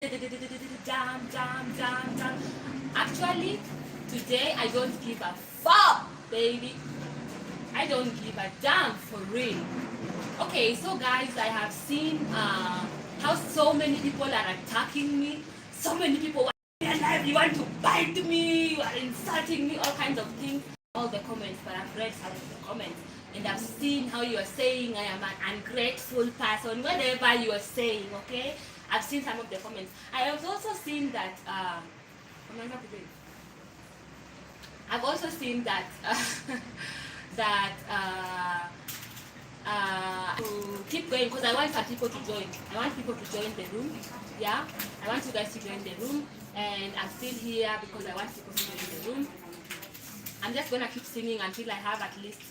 Jam, jam, jam, jam. Actually, today I don't give a fuck, baby. I don't give a damn for real. Okay, so guys, I have seen how so many people are attacking me. So many people want to be alive. You want to bite me. You are insulting me. All kinds of things. All the comments, but I've read some of the comments. And I've seen how you are saying I am an ungrateful person, whatever you are saying, okay? I've seen some of the comments. I have also seen that, I've also seen that, to keep going because I want some people to join. I want people to join the room, yeah? I want you guys to join the room, and I'm still here because I want people to join the room. I'm just gonna keep singing until I have at least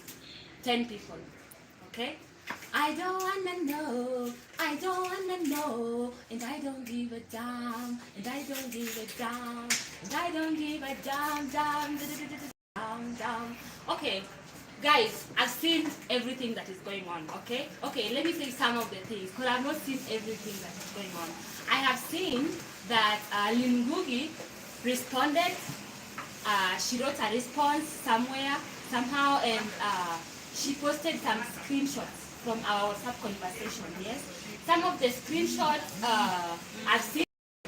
10 people, okay? I don't wanna know, I don't wanna know, and I don't give a damn, and I don't give a damn, and I don't give a damn, damn. Okay, guys, I've seen everything that is going on, okay? Okay, let me say some of the things, because I've not seen everything that is going on. I have seen that Lingugi responded. She wrote a response somewhere, somehow, and she posted some screenshots from our WhatsApp conversation, yes? Some of the screenshots, I've seen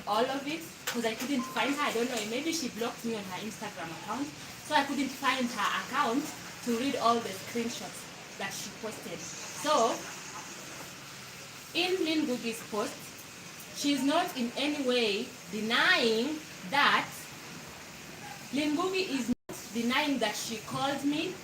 all of it, because I couldn't find her. I don't know, maybe she blocked me on her Instagram account, so I couldn't find her account to read all the screenshots that she posted. So, in Lynn Gugi's post, she's not in any way denying that Lynn Gugi is not denying that she called me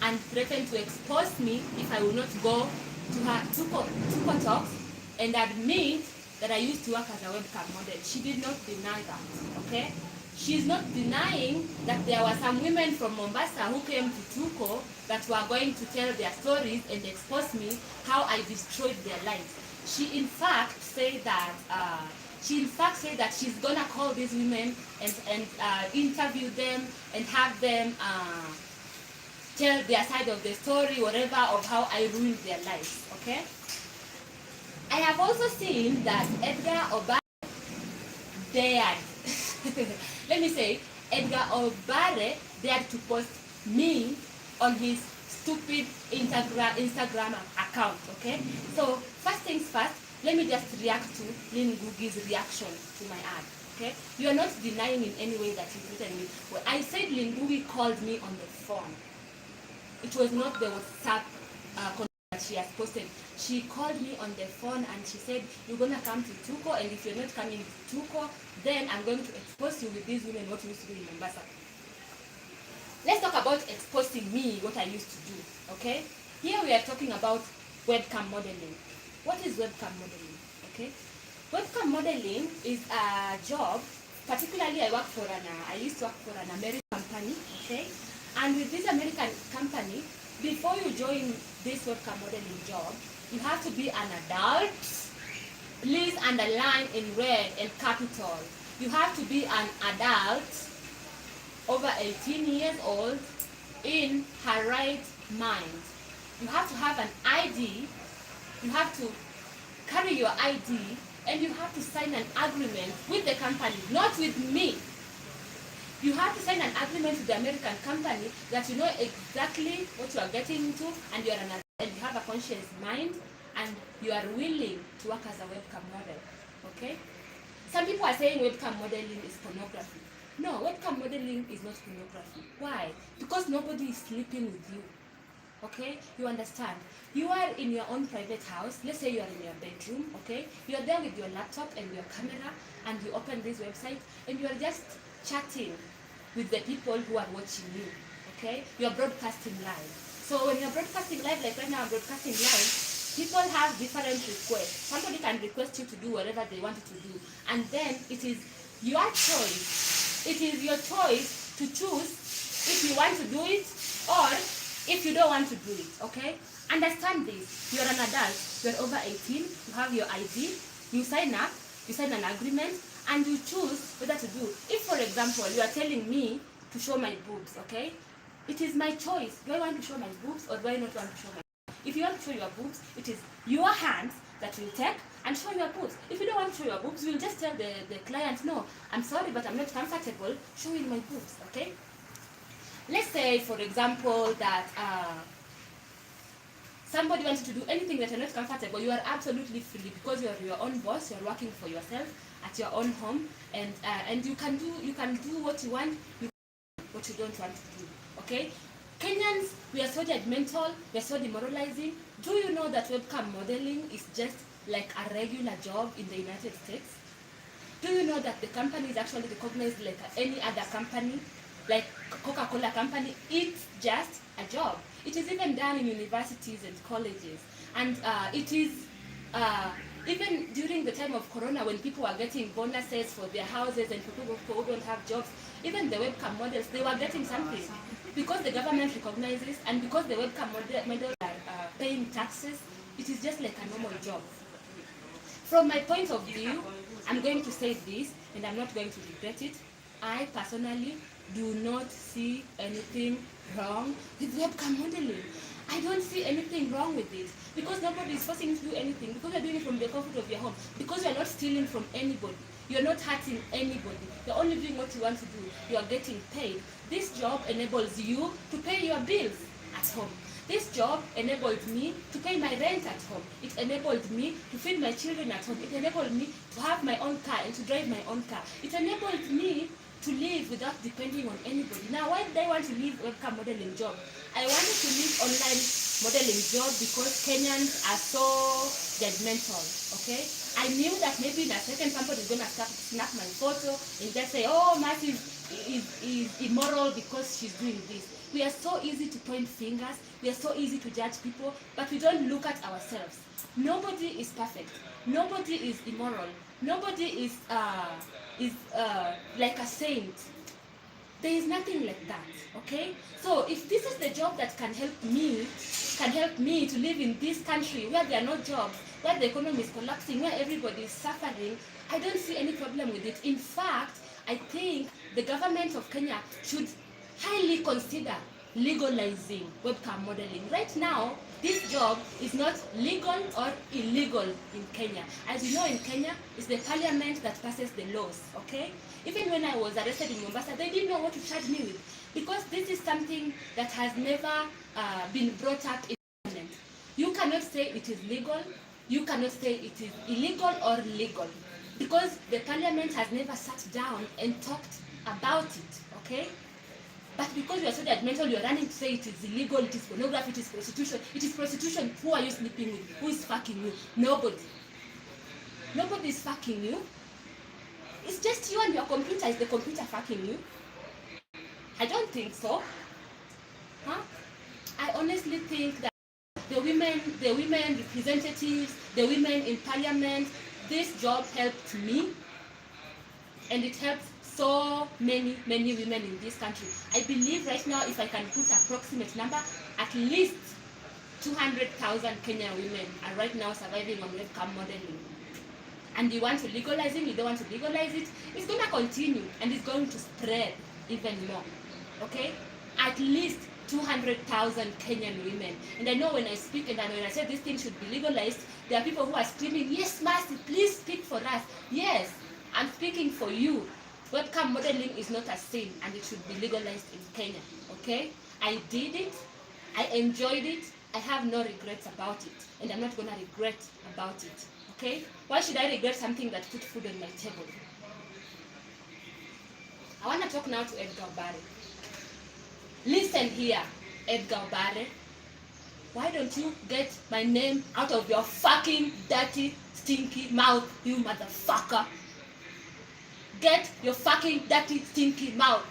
and threatened to expose me if I will not go to her Tuko talks and admit that I used to work as a webcam model. She did not deny that, okay? She's not denying that there were some women from Mombasa who came to Tuko that were going to tell their stories and expose me how I destroyed their lives. She in fact said that she's gonna call these women and interview them and have them tell their side of the story, whatever, of how I ruined their lives, okay? I have also seen that Edgar Obare dared, let me say, Edgar Obare dared to post me on his stupid Instagram account, okay? So, first things first, let me just react to Lynn Gugi's reaction to my ad, okay? You are not denying in any way that you threatened me. Well, I said Lynn Gugi called me on the phone. It was not the WhatsApp that she has posted. She called me on the phone and she said, you're going to come to Tuko, and if you're not coming to Tuko, then I'm going to expose you with these women, what you used to do in Mombasa. Let's talk about exposing me, what I used to do, okay? Here we are talking about webcam modeling. What is webcam modeling, okay? Webcam modeling is a job, particularly I used to work for an American company, okay? And with this American company, before you join this webcam modeling job, you have to be an adult. Please underline in red and capital. You have to be an adult, over 18 years old, in her right mind. You have to have an ID. You have to carry your ID, and you have to sign an agreement with the company, not with me. You have to sign an agreement with the American company that you know exactly what you are getting into, and you are and you have a conscious mind, and you are willing to work as a webcam model. Okay? Some people are saying webcam modeling is pornography. No, webcam modeling is not pornography. Why? Because nobody is sleeping with you. Okay? You understand? You are in your own private house. Let's say you are in your bedroom, okay? You are there with your laptop and your camera, and you open this website, and you are just chatting with the people who are watching you, okay? You are broadcasting live. So when you are broadcasting live, like right now I'm broadcasting live, people have different requests. Somebody can request you to do whatever they want you to do. And then it is your choice. It is your choice to choose if you want to do it or if you don't want to do it, okay? Understand this. You're an adult. You're over 18. You have your ID. You sign up. You sign an agreement. And you choose whether to do. If, for example, you are telling me to show my boobs, okay? It is my choice. Do I want to show my boobs or do I not want to show my boobs? If you want to show your boobs, it is your hands that will take and show your boobs. If you don't want to show your boobs, you'll just tell the client, no, I'm sorry, but I'm not comfortable showing my boobs, okay? Let's say, for example, that somebody wants to do anything that you're not comfortable. You are absolutely free because you're your own boss. You're working for yourself at your own home, and you can do what you want, what you don't want to do. Okay, Kenyans, we are so judgmental. We are so demoralizing. Do you know that webcam modeling is just like a regular job in the United States? Do you know that the company is actually recognized like any other company, like Coca-Cola company? It's just a job. It is even done in universities and colleges, and it is even during the time of Corona, when people were getting bonuses for their houses and for people who don't have jobs, even the webcam models, they were getting something because the government recognizes, and because the webcam models are paying taxes. It is just like a normal job. From my point of view, I'm going to say this, and I'm not going to regret it. I personally do not see anything wrong with webcam modeling. I don't see anything wrong with it because nobody is forcing you to do anything, because you're doing it from the comfort of your home, because you're not stealing from anybody, you're not hurting anybody, you're only doing what you want to do, you are getting paid. This job enables you to pay your bills at home. This job enabled me to pay my rent at home. It enabled me to feed my children at home. It enabled me to have my own car and to drive my own car. It enabled me to live without depending on anybody. Now, why did I want to leave webcam modeling job? I wanted to leave online modeling job because Kenyans are so judgmental, okay? I knew that maybe in a second somebody is going to snap my photo and just say, oh, Mercy is immoral because she's doing this. We are so easy to point fingers, we are so easy to judge people, but we don't look at ourselves. Nobody is perfect. Nobody is immoral. Nobody is like a saint. There is nothing like that, okay? So if this is the job that can help me to live in this country where there are no jobs, where the economy is collapsing, where everybody is suffering, I don't see any problem with it. In fact, I think the government of Kenya should highly consider legalizing webcam modeling. Right now, this job is not legal or illegal in Kenya. As you know, in Kenya, it's the parliament that passes the laws, okay? Even when I was arrested in Mombasa, they didn't know what to charge me with, because this is something that has never been brought up in parliament. You cannot say it is legal, you cannot say it is illegal or legal, because the parliament has never sat down and talked about it, okay? But because you are so judgmental, you are running to say it is illegal, it is pornography, it is prostitution. It is prostitution. Who are you sleeping with? Who is fucking you? Nobody. Nobody is fucking you. It's just you and your computer. Is the computer fucking you? I don't think so. Huh? I honestly think that the women representatives, the women in parliament, this job helped me, and it helps so many women in this country. I believe right now, if I can put an approximate number, at least 200,000 Kenyan women are right now surviving on webcam modeling. And you want to legalize it, you don't want to legalize it, it's going to continue and it's going to spread even more. Okay? At least 200,000 Kenyan women. And I know when I speak and when I say this thing should be legalized, there are people who are screaming, yes, Mercy, please speak for us. Yes, I'm speaking for you. Webcam modeling is not a sin and it should be legalized in Kenya, okay? I did it, I enjoyed it, I have no regrets about it, and I'm not going to regret about it, okay? Why should I regret something that put food on my table? I want to talk now to Edgar Barre. Listen here, Edgar Barre. Why don't you get my name out of your fucking dirty, stinky mouth, you motherfucker? Get your fucking dirty, stinky mouth.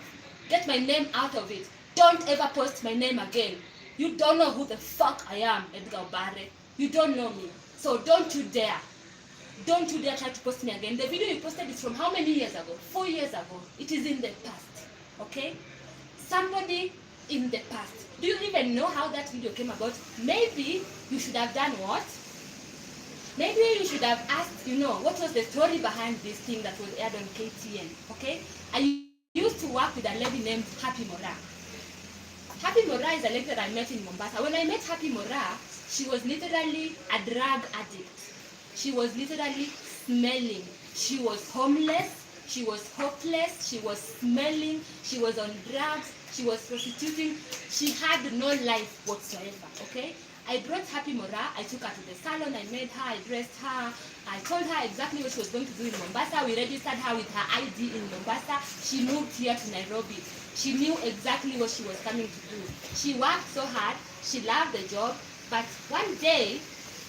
Get my name out of it. Don't ever post my name again. You don't know who the fuck I am, Edgar Barre. You don't know me. So don't you dare. Don't you dare try to post me again. The video you posted is from how many years ago? 4 years ago. It is in the past. Okay? Somebody in the past. Do you even know how that video came about? Maybe you should have done what? Maybe you should have asked, what was the story behind this thing that was aired on KTN, okay? I used to work with a lady named Happy Mora. Happy Mora is a lady that I met in Mombasa. When I met Happy Mora, she was literally a drug addict. She was literally smelling. She was homeless. She was hopeless. She was smelling. She was on drugs. She was prostituting. She had no life whatsoever. Okay? I brought Happy Mora. I took her to the salon. I made her. I dressed her. I told her exactly what she was going to do in Mombasa. We registered her with her ID in Mombasa. She moved here to Nairobi. She knew exactly what she was coming to do. She worked so hard. She loved the job. But one day,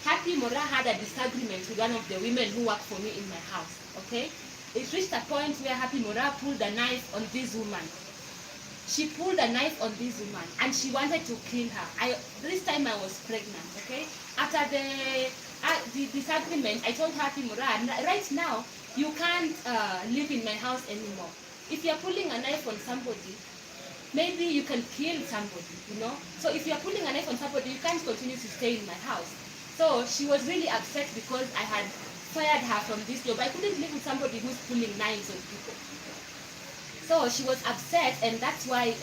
Happy Mora had a disagreement with one of the women who worked for me in my house. Okay? It reached a point where Happy Mora pulled a knife on this woman. She pulled a knife on this woman and she wanted to kill her. This time I was pregnant, okay? After the disagreement, I told Happy Mora, right now, you can't live in my house anymore. If you're pulling a knife on somebody, maybe you can kill somebody, you know? So if you're pulling a knife on somebody, you can't continue to stay in my house. So she was really upset because I had fired her from this job. I couldn't live with somebody who's pulling knives on people. So she was upset, and that's why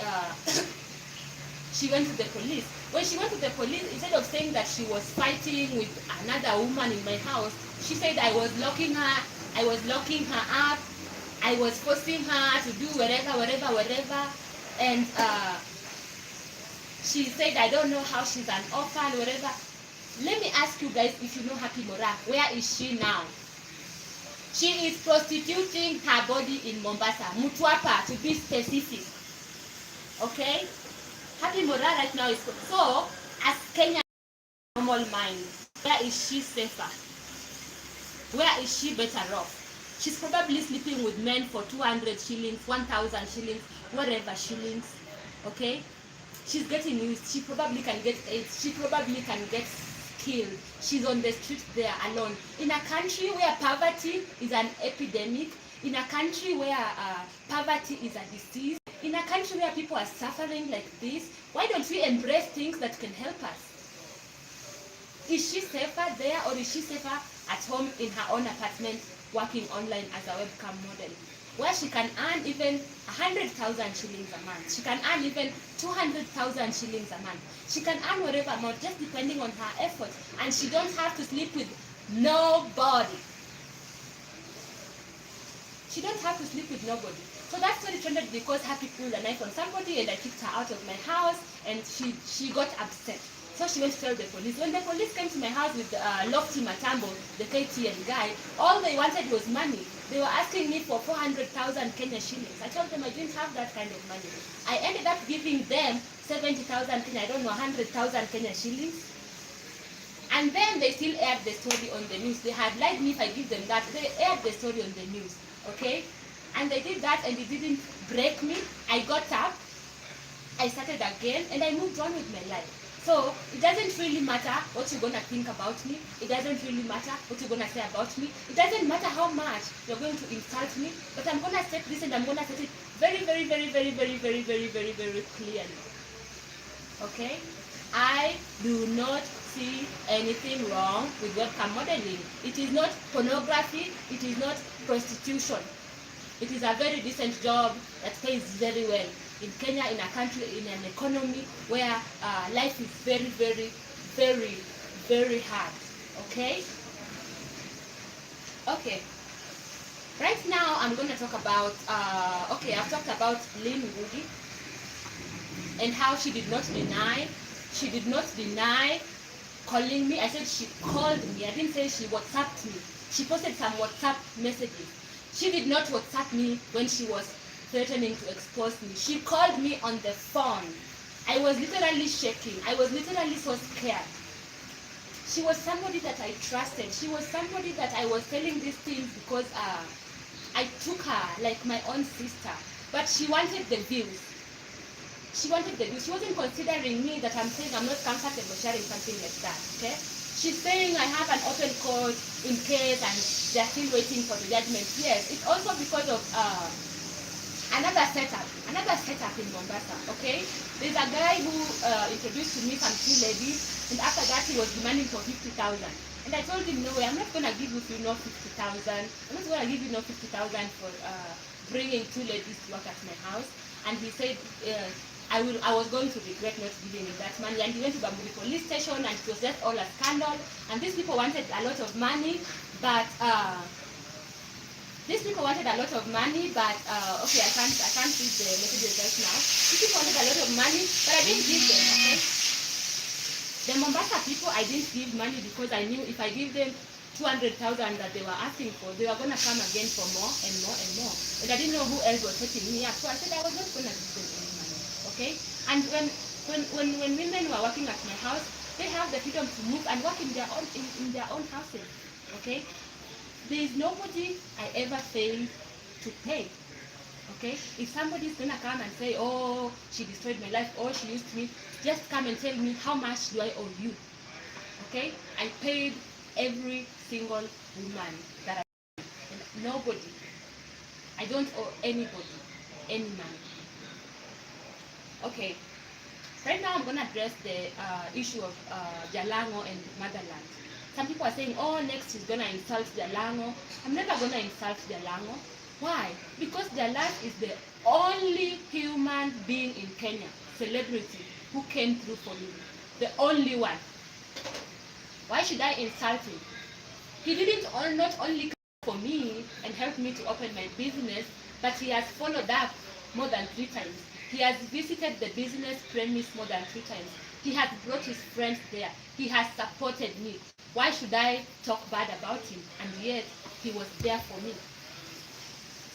she went to the police. When she went to the police, instead of saying that she was fighting with another woman in my house, she said I was locking her up, I was forcing her to do whatever, and she said I don't know how she's an orphan, whatever. Let me ask you guys if you know Happy Mora. Where is she now? She is prostituting her body in Mombasa, Mutwapa to be specific. Okay? Happy Mora right now is so as Kenya normal mind. Where is she safer? Where is she better off? She's probably sleeping with men for 200 shillings, 1,000 shillings, whatever shillings. Okay? She's getting used. She probably can get AIDS. She probably can get killed. She's on the street there alone. In a country where poverty is an epidemic, in a country where poverty is a disease, in a country where people are suffering like this, why don't we embrace things that can help us? Is she safer there, or is she safer at home in her own apartment working online as a webcam model, where she can earn even 100,000 shillings a month. She can earn even 200,000 shillings a month. She can earn whatever amount, just depending on her effort. And she don't have to sleep with nobody. She don't have to sleep with nobody. So that's when it trended, because Happy pulled a knife on somebody and I kicked her out of my house, and she got upset. So she went to tell the police. When the police came to my house with Lofty Matambo, the KTN guy, all they wanted was money. They were asking me for 400,000 Kenya shillings. I told them I didn't have that kind of money. I ended up giving them 70,000 Kenya, I don't know, 100,000 Kenya shillings. And then they still aired the story on the news. They had lied me if I give them that. They aired the story on the news, okay? And they did that, and it didn't break me. I got up, I started again, and I moved on with my life. So it doesn't really matter what you're going to think about me. It doesn't really matter what you're going to say about me. It doesn't matter how much you're going to insult me. But I'm going to state this, and I'm going to state it very, very, very, very, very, very, very, very, very clearly. Okay? I do not see anything wrong with webcam modeling. It is not pornography. It is not prostitution. It is a very decent job that pays very well. In Kenya, in a country, in an economy where life is very, very, very, very hard. Okay? Okay. Right now, I'm going to talk about, I've talked about Lynn Ngugi and how she did not deny calling me. I said she called me. I didn't say she WhatsApped me. She posted some WhatsApp messages. She did not WhatsApp me when she was threatening to expose me. She called me on the phone. I was literally shaking. I was literally so scared. She was somebody that I trusted. She was somebody that I was telling these things because I took her like my own sister. But she wanted the views. She wanted the views. She wasn't considering me that I'm saying I'm not comfortable sharing something like that. Okay? She's saying I have an open court in case and they're still waiting for the judgment. Yes, it's also because of another setup in Mombasa, okay? There's a guy who introduced to me some two ladies, and after that he was demanding for 50,000. And I told him, no way, I'm not going to give you 50,000. I'm not going to give you 50,000 for bringing two ladies to work at my house. And he said, I was going to regret not giving him that money. And he went to Bamburi police station, and it was just all a scandal. And these people wanted a lot of money, but okay, I can't read the messages right now. These people wanted a lot of money, but I didn't give them. Okay, the Mombasa people, I didn't give money because I knew if I give them 200,000 that they were asking for, they were gonna come again for more and more and more. And I didn't know who else was setting me up, so I said I was not gonna give them any money. Okay, and when women were working at my house, they have the freedom to move and work in their own houses. Okay, there is nobody I ever failed to pay. Okay, if somebody's gonna come and say, oh, she destroyed my life, or she used me, just come and tell me how much do I owe you. Okay, I paid every single woman that I and nobody. I don't owe anybody any money. Okay, right now I'm gonna address the issue of Jalango and motherland. Some people are saying, oh, next is gonna insult Jalango. I'm never gonna insult Jalango. Why? Because Jalango is the only human being in Kenya, celebrity, who came through for me. The only one. Why should I insult him? He didn't not only come for me and help me to open my business, but he has followed up more than 3 times. He has visited the business premise more than 3 times. He has brought his friends there. He has supported me. Why should I talk bad about him? And yet, he was there for me.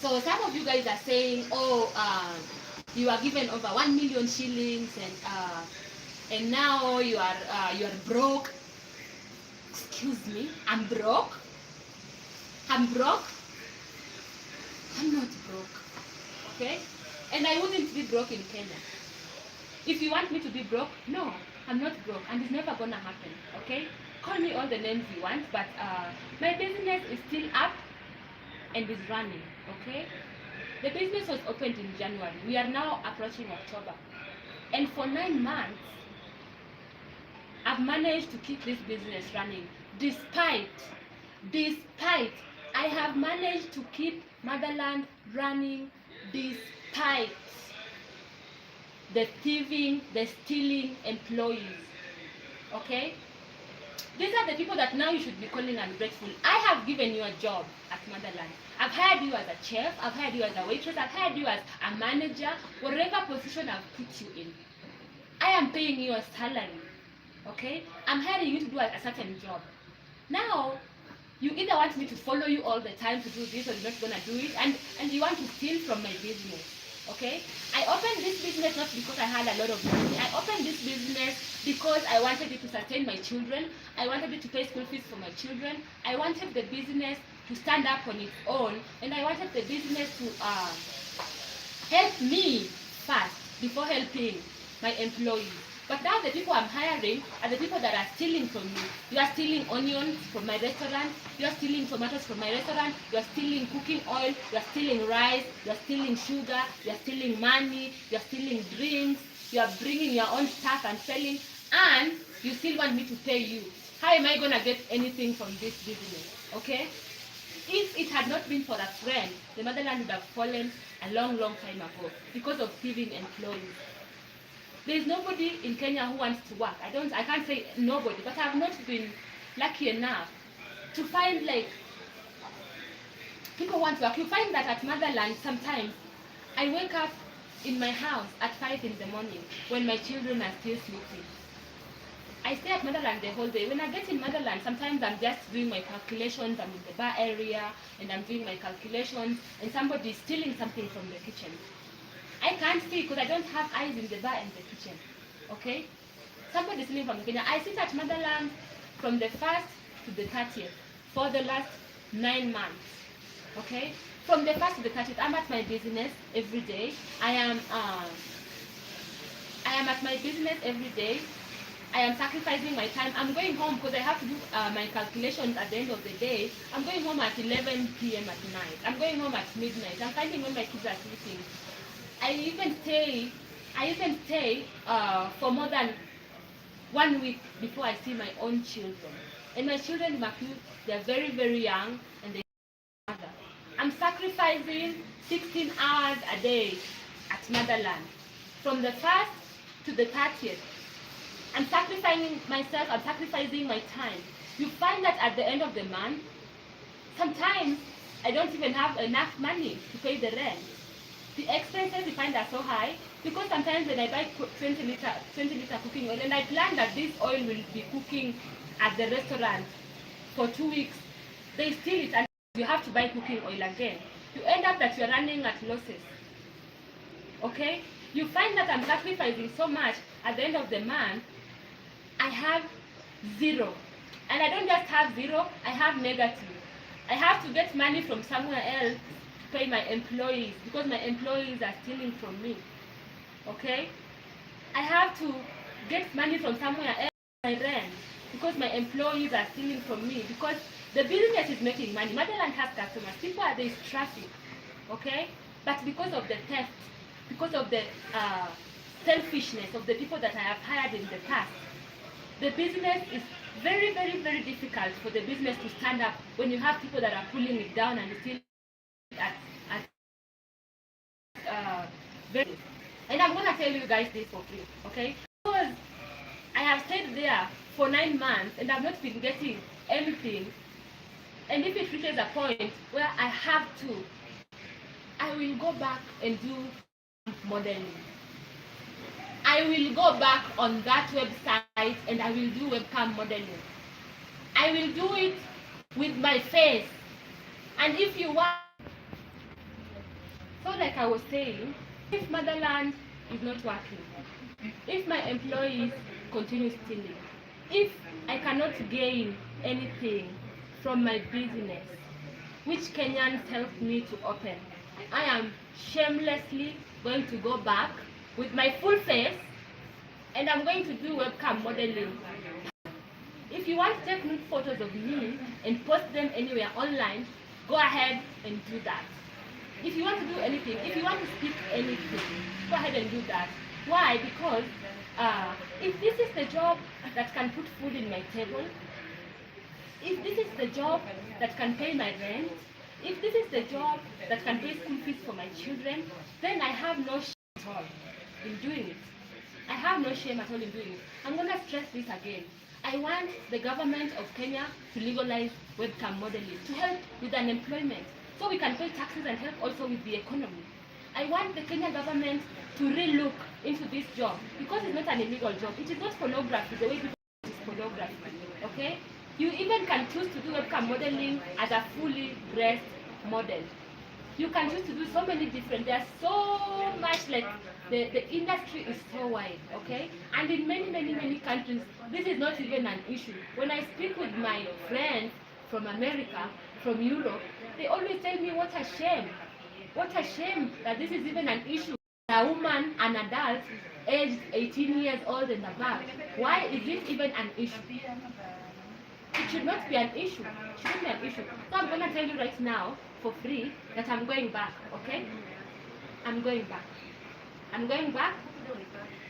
So some of you guys are saying, oh, you are given over 1 million shillings and now you are broke. Excuse me, I'm broke? I'm broke? I'm not broke, okay? And I wouldn't be broke in Kenya. If you want me to be broke, no, I'm not broke, and it's never gonna happen, okay? Call me all the names you want, but my business is still up and is running, okay? The business was opened in January. We are now approaching October. And for 9 months, I've managed to keep this business running. Despite, I have managed to keep Motherland running despite the thieving, the stealing employees. Okay? These are the people that now you should be calling ungrateful. I have given you a job at Motherland. I've hired you as a chef, I've hired you as a waitress, I've hired you as a manager, whatever position I've put you in. I am paying you a salary. Okay? I'm hiring you to do a certain job. Now, you either want me to follow you all the time to do this or you're not going to do it, and you want to steal from my business. Okay? I opened this business not because I had a lot of money. I opened this business because I wanted it to sustain my children. I wanted it to pay school fees for my children. I wanted the business to stand up on its own, and I wanted the business to help me first before helping my employees. But now the people I'm hiring are the people that are stealing from me. You are stealing onions from my restaurant. You are stealing tomatoes from my restaurant. You are stealing cooking oil. You are stealing rice. You are stealing sugar. You are stealing money. You are stealing drinks. You are bringing your own stuff and selling. And you still want me to pay you. How am I going to get anything from this business? Okay? If it had not been for a friend, the Motherland would have fallen a long, long time ago because of thieving employees. There is nobody in Kenya who wants to work. I can't say nobody, but I've not been lucky enough to find like people want to work. You find that at Motherland sometimes I wake up in my house at 5 in the morning when my children are still sleeping. I stay at Motherland the whole day. When I get in Motherland, sometimes I'm just doing my calculations. I'm in the bar area and I'm doing my calculations, and somebody is stealing something from the kitchen. I can't see because I don't have eyes in the bar and the kitchen. Okay? Somebody is stealing from the kitchen. I sit at Motherland from the 1st to the 30th for the last 9 months. Okay? From the 1st to the 30th, I'm at my business every day. I am at my business every day. I am sacrificing my time. I'm going home because I have to do my calculations at the end of the day. I'm going home at 11 p.m. at night. I'm going home at midnight. I'm finding when my kids are sleeping. I even stay for more than 1 week before I see my own children. And my children, they're very, very young, and they mother. I'm sacrificing 16 hours a day at Motherland from the 1st to the 30th. I'm sacrificing myself, I'm sacrificing my time. You find that at the end of the month, sometimes I don't even have enough money to pay the rent. The expenses you find are so high because sometimes when I buy 20 liter cooking oil, and I plan that this oil will be cooking at the restaurant for 2 weeks, they steal it and you have to buy cooking oil again. You end up that you're running at losses. Okay? You find that I'm sacrificing so much at the end of the month, I have zero. And I don't just have zero, I have negative. I have to get money from somewhere else to pay my employees because my employees are stealing from me. Okay? I have to get money from somewhere else for my rent because my employees are stealing from me because the business is making money. Motherland has customers. People are there is traffic. Okay? But because of the theft, because of the selfishness of the people that I have hired in the past, the business is very, very, very difficult for the business to stand up when you have people that are pulling it down and still very. And I'm gonna tell you guys this for free, okay? Because I have stayed there for 9 months and I've not been getting anything. And if it reaches a point where I have to, I will go back and do modeling. I will go back on that website and I will do webcam modeling. I will do it with my face. And if you want, so like I was saying, if Motherland is not working, if my employees continue stealing, if I cannot gain anything from my business, which Kenyans helped me to open, I am shamelessly going to go back with my full face and I'm going to do webcam modeling. If you want to take nude photos of me and post them anywhere online, go ahead and do that. If you want to do anything, if you want to speak anything, go ahead and do that. Why? Because if this is the job that can put food in my table, if this is the job that can pay my rent, if this is the job that can pay school fees for my children, then I have no shame at all in doing it. I have no shame at all in doing it. I'm going to stress this again. I want the government of Kenya to legalize webcam modeling to help with unemployment so we can pay taxes and help also with the economy. I want the Kenya government to relook into this job because it's not an illegal job. It is not pornography the way people think it's pornography. Okay? You even can choose to do webcam modeling as a fully dressed model. You can choose to do so many different, there's so much, like the industry is so wide, okay? And in many, many, many countries, this is not even an issue. When I speak with my friends from America, from Europe, they always tell me what a shame that this is even an issue. A woman, an adult, aged 18 years old and above, why is it even an issue? It should not be an issue. It shouldn't be an issue. So I'm going to tell you right now, for free, that I'm going back, okay? I'm going back. I'm going back.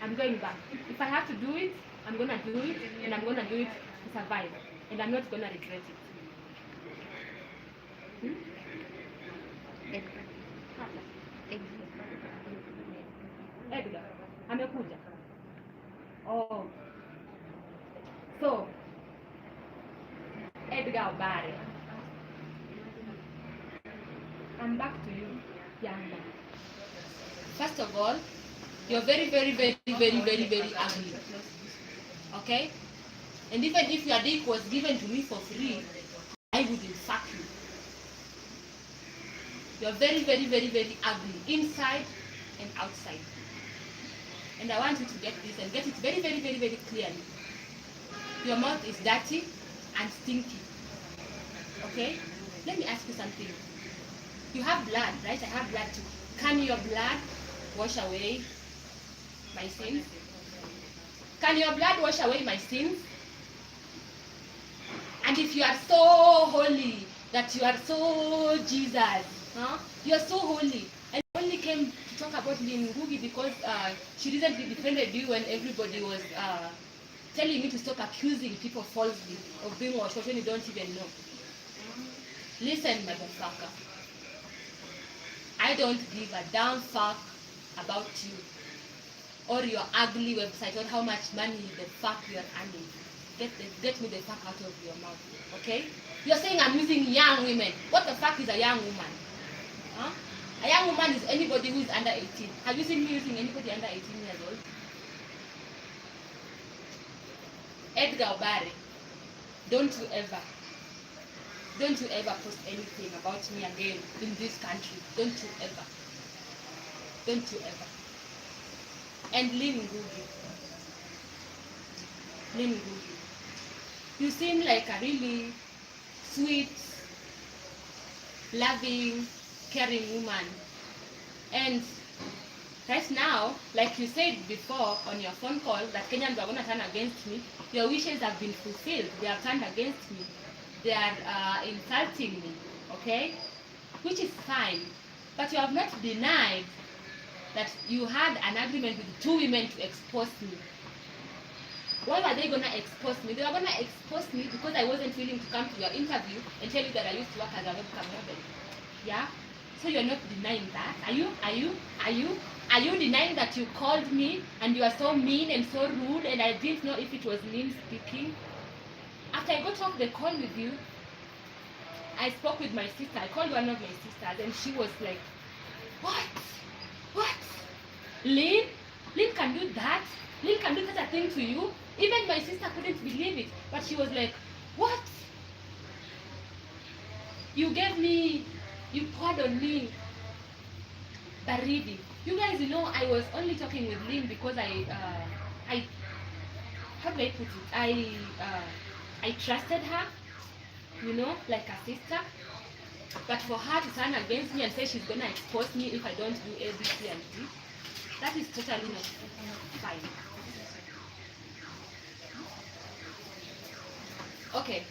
I'm going back. If I have to do it, I'm going to do it, and I'm going to do it to survive. And I'm not going to regret it. Edgar, amekuja. Oh. So, Edgar Obare. I'm back to you, young man. First of all, you're very, very, very, very, very, very ugly. Okay? And even if your dick was given to me for free, I wouldn't fuck you. You're very, very, very, very ugly, inside and outside. And I want you to get this and get it very, very, very, very clearly. Your mouth is dirty and stinky. Okay? Let me ask you something. You have blood, right? I have blood too. Can your blood wash away my sins? Can your blood wash away my sins? And if you are so holy, that you are so Jesus, huh? You are so holy, and only came to talk about Ngugi because she recently defended you when everybody was telling you to stop accusing people falsely of being washed when you don't even know. Listen, motherfucker. I don't give a damn fuck about you. or your ugly website, or how much money the fuck you are earning. Get me the fuck out of your mouth, okay? You're saying I'm using young women. What the fuck is a young woman? Huh? A young woman is anybody who is under 18. Have you seen me using anybody under 18 years old? Edgar Obare, don't you ever post anything about me again in this country. Don't you ever. And Lynn Ngugi, you seem like a really sweet, loving, caring woman. And right now, like you said before on your phone call, that Kenyans are going to turn against me. Your wishes have been fulfilled. They have turned against me. They are insulting me, okay? Which is fine. But you have not denied that you had an agreement with 2 women to expose me. Why were they going to expose me? They were going to expose me because I wasn't willing to come to your interview and tell you that I used to work as a webcam model. Yeah? So you're not denying that? Are you denying that you called me and you are so mean and so rude and I didn't know if it was Lynn speaking? After I got off the call with you, I spoke with my sister. I called one of my sisters and she was like, what? Lynn can do that? Lynn can do such a thing to you? Even my sister couldn't believe it. But she was like, what? You poured on me baridi. You guys, I was only talking with Lynn because how do I put it? I trusted her, like a sister. But for her to turn against me and say she's gonna expose me if I don't do A, B, C, and D, that is totally not fine. Okay.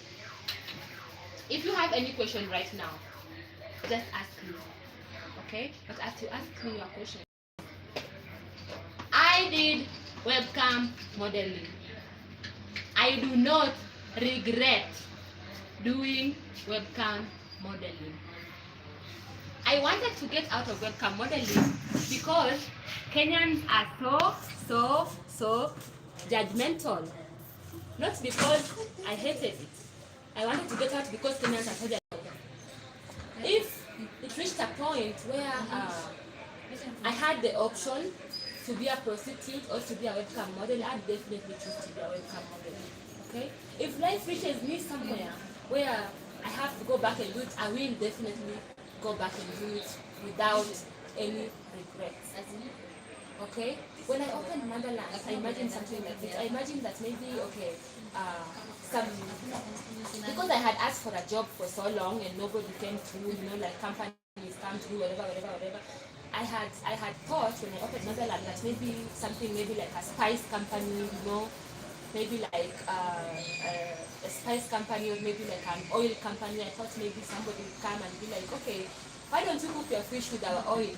If you have any question right now, just ask me. Okay? But as you ask me your question, I did webcam modeling. I do not regret doing webcam modeling. I wanted to get out of webcam modeling because Kenyans are so judgmental. Not because I hated it. I wanted to get out because Kenyans are so judgmental. If it reached a point where I had the option to be a prostitute or to be a webcam model, I'd definitely choose to be a webcam model. Okay? If life reaches me somewhere where I have to go back and do it, I will definitely go back and do it without any regrets. Okay? When I opened Mandala, I imagined something like this. I imagined that maybe, because I had asked for a job for so long and nobody came through, like companies come through, whatever. I had thought when I opened Mandala that maybe something maybe like a spice company, maybe like a spice company or maybe like an oil company. I thought maybe somebody would come and be like, okay, why don't you cook your fish with our oil?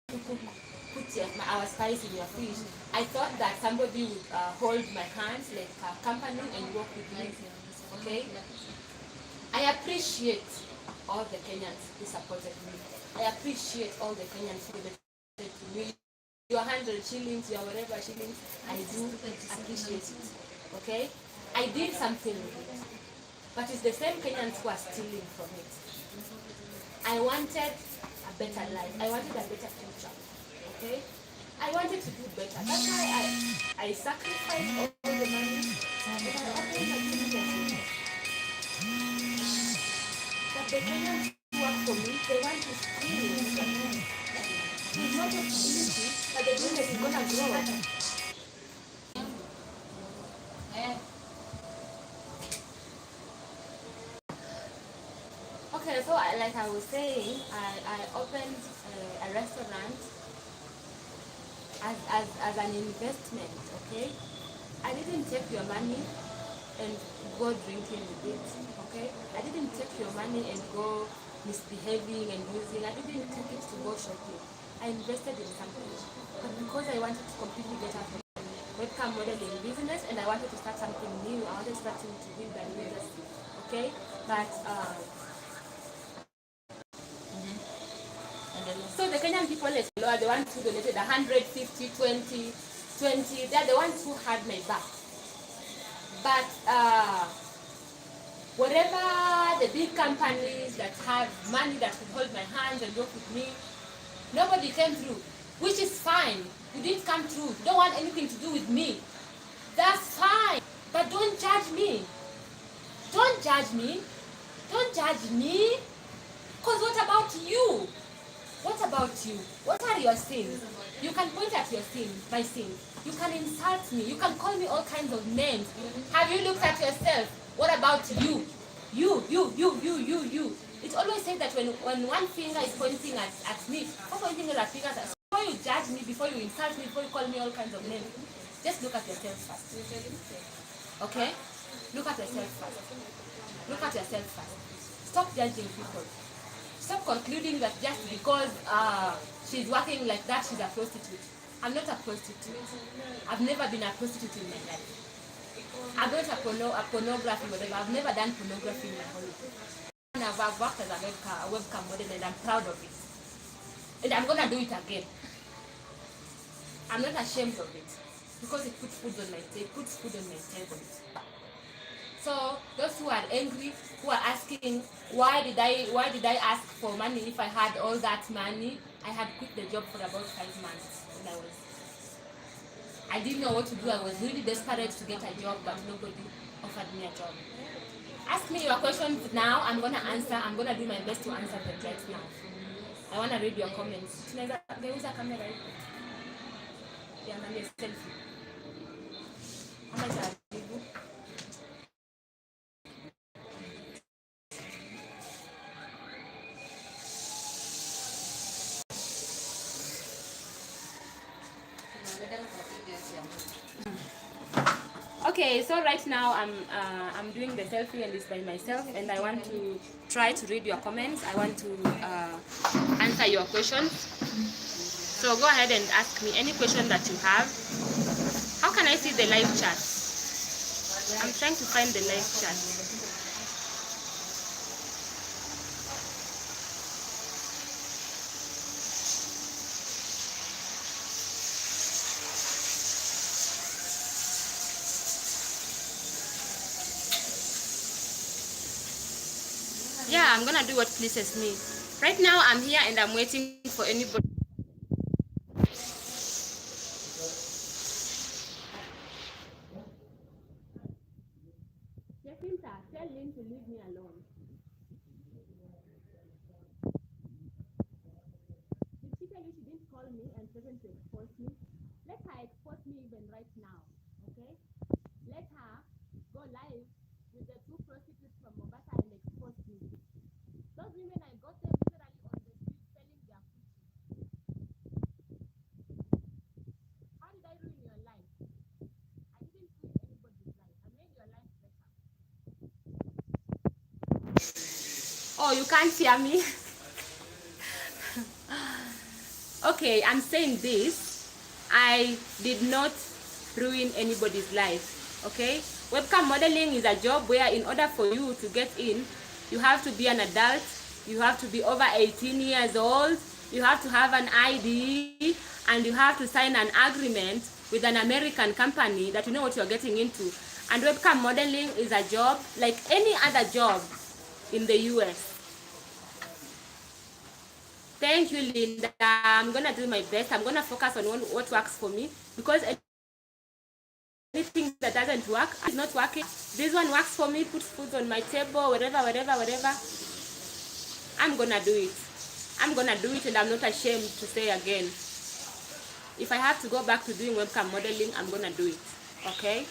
Put our spice in your fish. I thought that somebody would hold my hands like a company and work with me. Okay? I appreciate all the Kenyans who supported me. I appreciate all the Kenyans who donated to me. Your 100 shillings, your whatever shillings, I do appreciate it. Okay? I did something with it. But it's the same Kenyans who are stealing from it. I wanted a better life. I wanted a better future. Okay? I wanted to do better. That's why I sacrificed all the money. But I opened my business. But the Kenyans who work for me, they want to steal. It's not just easy, but the business is going to grow. Okay, so like I was saying, I opened a restaurant as an investment, okay? I didn't take your money and go drinking with it, okay? I didn't take your money and go misbehaving and using. I didn't take it to go shopping. I invested in something. But because I wanted to completely get out of the webcam modeling business and I wanted to start something new, I wanted to start to build a new industry, okay? But so the Kenyan people are the ones who donated 150, 20, 20, they're the ones who had my back. But whatever the big companies that have money that could hold my hands and work with me, nobody came through, which is fine. You didn't come through. You don't want anything to do with me. That's fine. But don't judge me. Don't judge me. Don't judge me. Because what about you? What about you? What are your sins? You can point at your sins, my sins. You can insult me. You can call me all kinds of names. Have you looked at yourself? What about you? You. It always says that when one finger is pointing at me, stop pointing at fingers. Before you judge me, before you insult me, before you call me all kinds of names, just look at yourself first. Okay? Look at yourself first. Look at yourself first. Stop judging people. Stop concluding that just because she's working like that, she's a prostitute. I'm not a prostitute. I've never been a prostitute in my life. I'm not a pornography, whatever. I've never done pornography in my whole life. And I've worked as a webcam model, and I'm proud of it. And I'm gonna do it again. I'm not ashamed of it because it puts food on my table. So those who are angry, who are asking why did I ask for money if I had all that money? I had quit the job for about 5 months, and I didn't know what to do. I was really desperate to get a job, but nobody offered me a job. Ask me your questions now. I'm gonna answer. I'm gonna do my best to answer them right now. I wanna read your comments. Geuza kamera hivi. Niangalie selfie. Ama jaribu. Okay, so right now I'm doing the selfie and it's by myself, and I want to try to read your comments. I want to answer your questions. So go ahead and ask me any question that you have. How can I see the live chat? I'm trying to find the live chat. Yeah, I'm gonna do what pleases me. Right now I'm here and I'm waiting for anybody. Jacinta, tell Lynn to leave me alone. Did she tell you she didn't call me and threaten to expose me? Let her expose me even right now, okay? Let her go live with the 2 prostitutes from Mpesa and expose me. Those women, I got them literally on the street selling their food. How did I ruin your life? I didn't ruin anybody's life. I made your life better. Oh, you can't hear me? Okay, I'm saying this. I did not ruin anybody's life, okay? Webcam modeling is a job where in order for you to get in, you have to be an adult, you have to be over 18 years old, you have to have an ID, and you have to sign an agreement with an American company that you know what you're getting into. And webcam modeling is a job like any other job in the US. Thank you, Linda. I'm gonna do my best. I'm gonna focus on what works for me, because anything that doesn't work is not working. This one works for me, puts food on my table, whatever. I'm gonna do it. I'm gonna do it, and I'm not ashamed to say again. If I have to go back to doing webcam modeling, I'm gonna do it. Okay?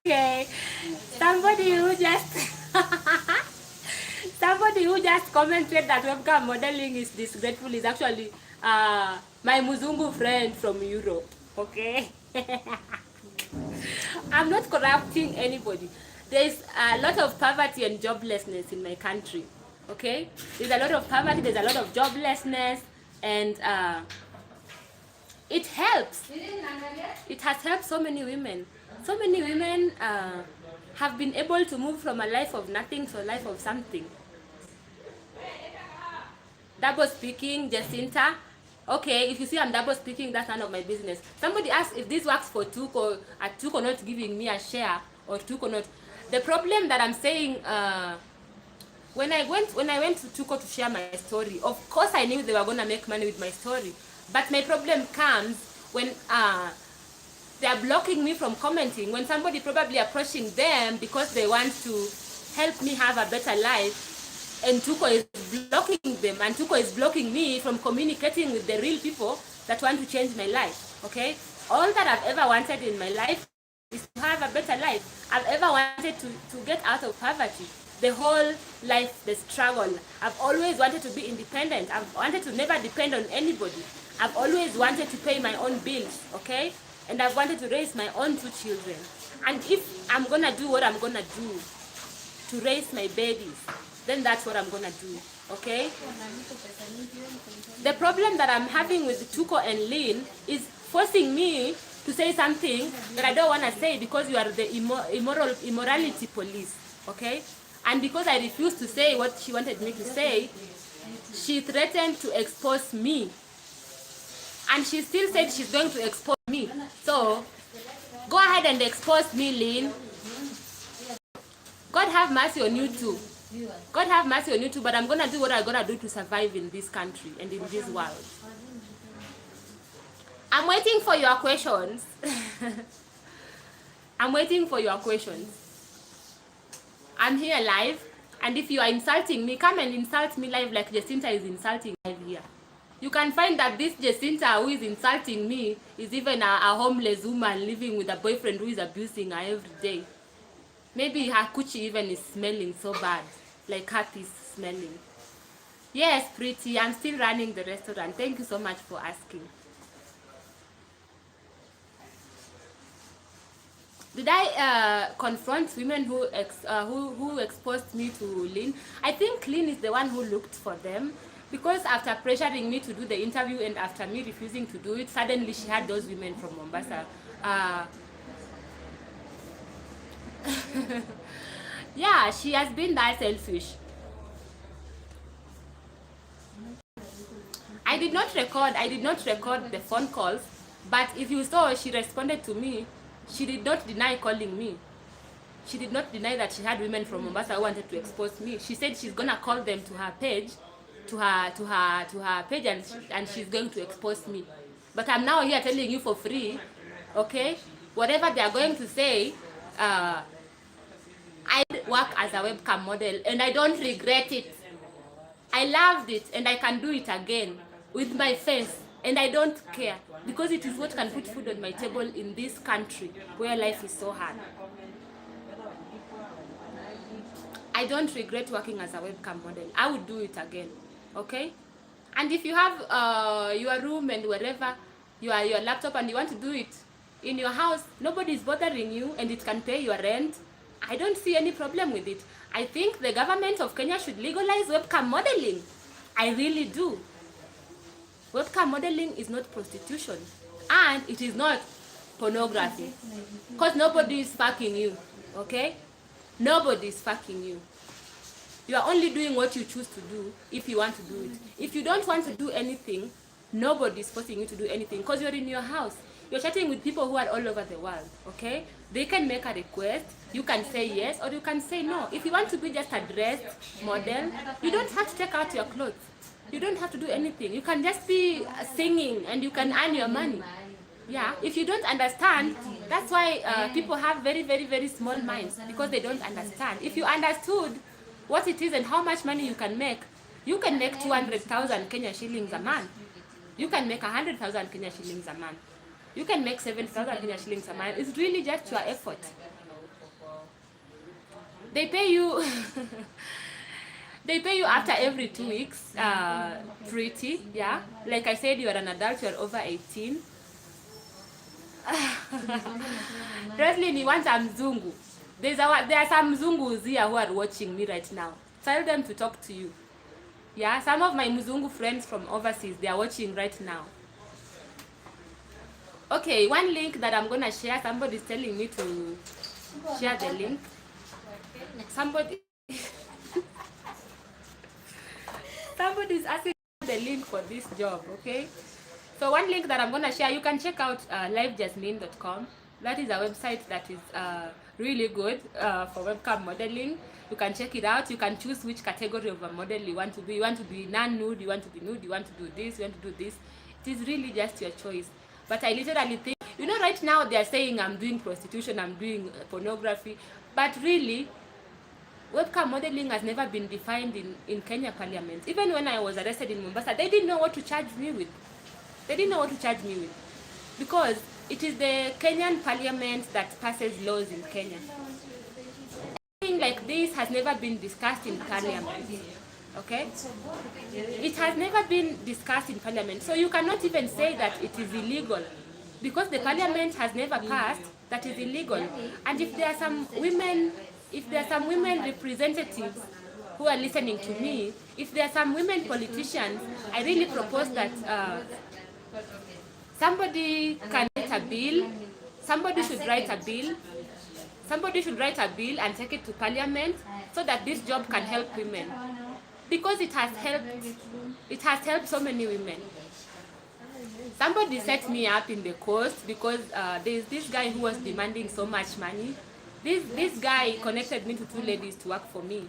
Okay, somebody who just commented that webcam modeling is disgraceful is actually my Muzungu friend from Europe. Okay. I'm not corrupting anybody. There's a lot of poverty and joblessness in my country. Okay, there's a lot of poverty, there's a lot of joblessness, and it helps. It has helped so many women. So many women have been able to move from a life of nothing to a life of something. Double speaking, Jacinta. Okay, if you see I'm double speaking, that's none of my business. Somebody asked if this works for Tuko, Tuko not giving me a share, or Tuko not. The problem that I'm saying, when I went to Tuko to share my story, of course I knew they were gonna make money with my story. But my problem comes when they are blocking me from commenting, when somebody probably approaching them because they want to help me have a better life, and Tuko is blocking them, and Tuko is blocking me from communicating with the real people that want to change my life. Okay, all that I've ever wanted in my life is to have a better life. I've ever wanted to get out of poverty. The whole life, the struggle. I've always wanted to be independent. I've wanted to never depend on anybody. I've always wanted to pay my own bills, okay? And I've wanted to raise my own 2 children. And if I'm gonna do what I'm gonna do to raise my babies, then that's what I'm gonna do, okay? The problem that I'm having with Tuko and Lynn is forcing me to say something that I don't wanna say because you are the immorality police, okay? And because I refused to say what she wanted me to say, she threatened to expose me. And she still said she's going to expose me. So, go ahead and expose me, Lynn. God have mercy on you too. God have mercy on you too, but I'm gonna do what I'm gonna do to survive in this country and in this world. I'm waiting for your questions. I'm waiting for your questions. I'm here live, and if you are insulting me, come and insult me live like Jacinta is insulting live here. You can find that this Jacinta who is insulting me is even a homeless woman living with a boyfriend who is abusing her every day. Maybe her coochie even is smelling so bad, like her is smelling. Yes, pretty, I'm still running the restaurant. Thank you so much for asking. Did I confront women who exposed me to Lynn? I think Lynn is the one who looked for them, because after pressuring me to do the interview and after me refusing to do it, suddenly she had those women from Mombasa. Yeah, she has been that selfish. I did not record the phone calls, but if you saw, she responded to me. She did not deny calling me. She did not deny that she had women from Mombasa who wanted to expose me. She said she's gonna call them to her page, to her page, and she's going to expose me. But I'm now here telling you for free, okay? Whatever they are going to say, I work as a webcam model and I don't regret it. I loved it and I can do it again with my face, and I don't care, because it is what can put food on my table in this country where life is so hard. I don't regret working as a webcam model. I would do it again, okay? And if you have your room and wherever, your laptop, and you want to do it in your house, nobody is bothering you, and it can pay your rent, I don't see any problem with it. I think the government of Kenya should legalize webcam modeling. I really do. Webcam modeling is not prostitution, and it is not pornography, because nobody is fucking you, okay? Nobody is fucking you. You are only doing what you choose to do if you want to do it. If you don't want to do anything, nobody is forcing you to do anything, because you're in your house. You're chatting with people who are all over the world, okay? They can make a request. You can say yes or you can say no. If you want to be just a dressed model, you don't have to take out your clothes. You don't have to do anything. You can just be singing and you can earn your money. Yeah, if you don't understand, that's why people have very, very, very small minds, because they don't understand. If you understood what it is and how much money you can make 200,000 Kenya shillings a month. You can make 100,000 Kenya shillings a month. You can make 7,000 Kenya shillings a month. It's really just your effort. They pay you they pay you after every 2 weeks, pretty, yeah. Like I said, you are an adult, you are over 18. Roslyn, you want a mzungu. There are some mzungus here who are watching me right now. Tell them to talk to you. Yeah, some of my mzungu friends from overseas, they are watching right now. Okay, one link that I'm gonna share. Somebody's telling me to share the link. Somebody's asking the link for this job. Okay, so one link that I'm gonna share, you can check out livejasmine.com. That is a website that is really good for webcam modeling. You can check it out. You can choose which category of a model you want to be. You want to be non-nude, you want to be nude, you want to do this, you want to do this. It is really just your choice. But I literally think, you know, right now they are saying I'm doing prostitution, I'm doing pornography, but really, webcam modeling has never been defined in Kenya Parliament. Even when I was arrested in Mombasa, they didn't know what to charge me with. They didn't know what to charge me with. Because it is the Kenyan Parliament that passes laws in Kenya. Anything like this has never been discussed in Parliament. Okay? It has never been discussed in Parliament. So you cannot even say that it is illegal. Because the Parliament has never passed, that is illegal. And if there are some women representatives who are listening to me, if there are some women politicians, I really propose that somebody can write a bill, somebody should write a bill and take it to Parliament so that this job can help women. Because it has helped so many women. Somebody set me up in the coast because there's this guy who was demanding so much money. This guy connected me to two ladies to work for me.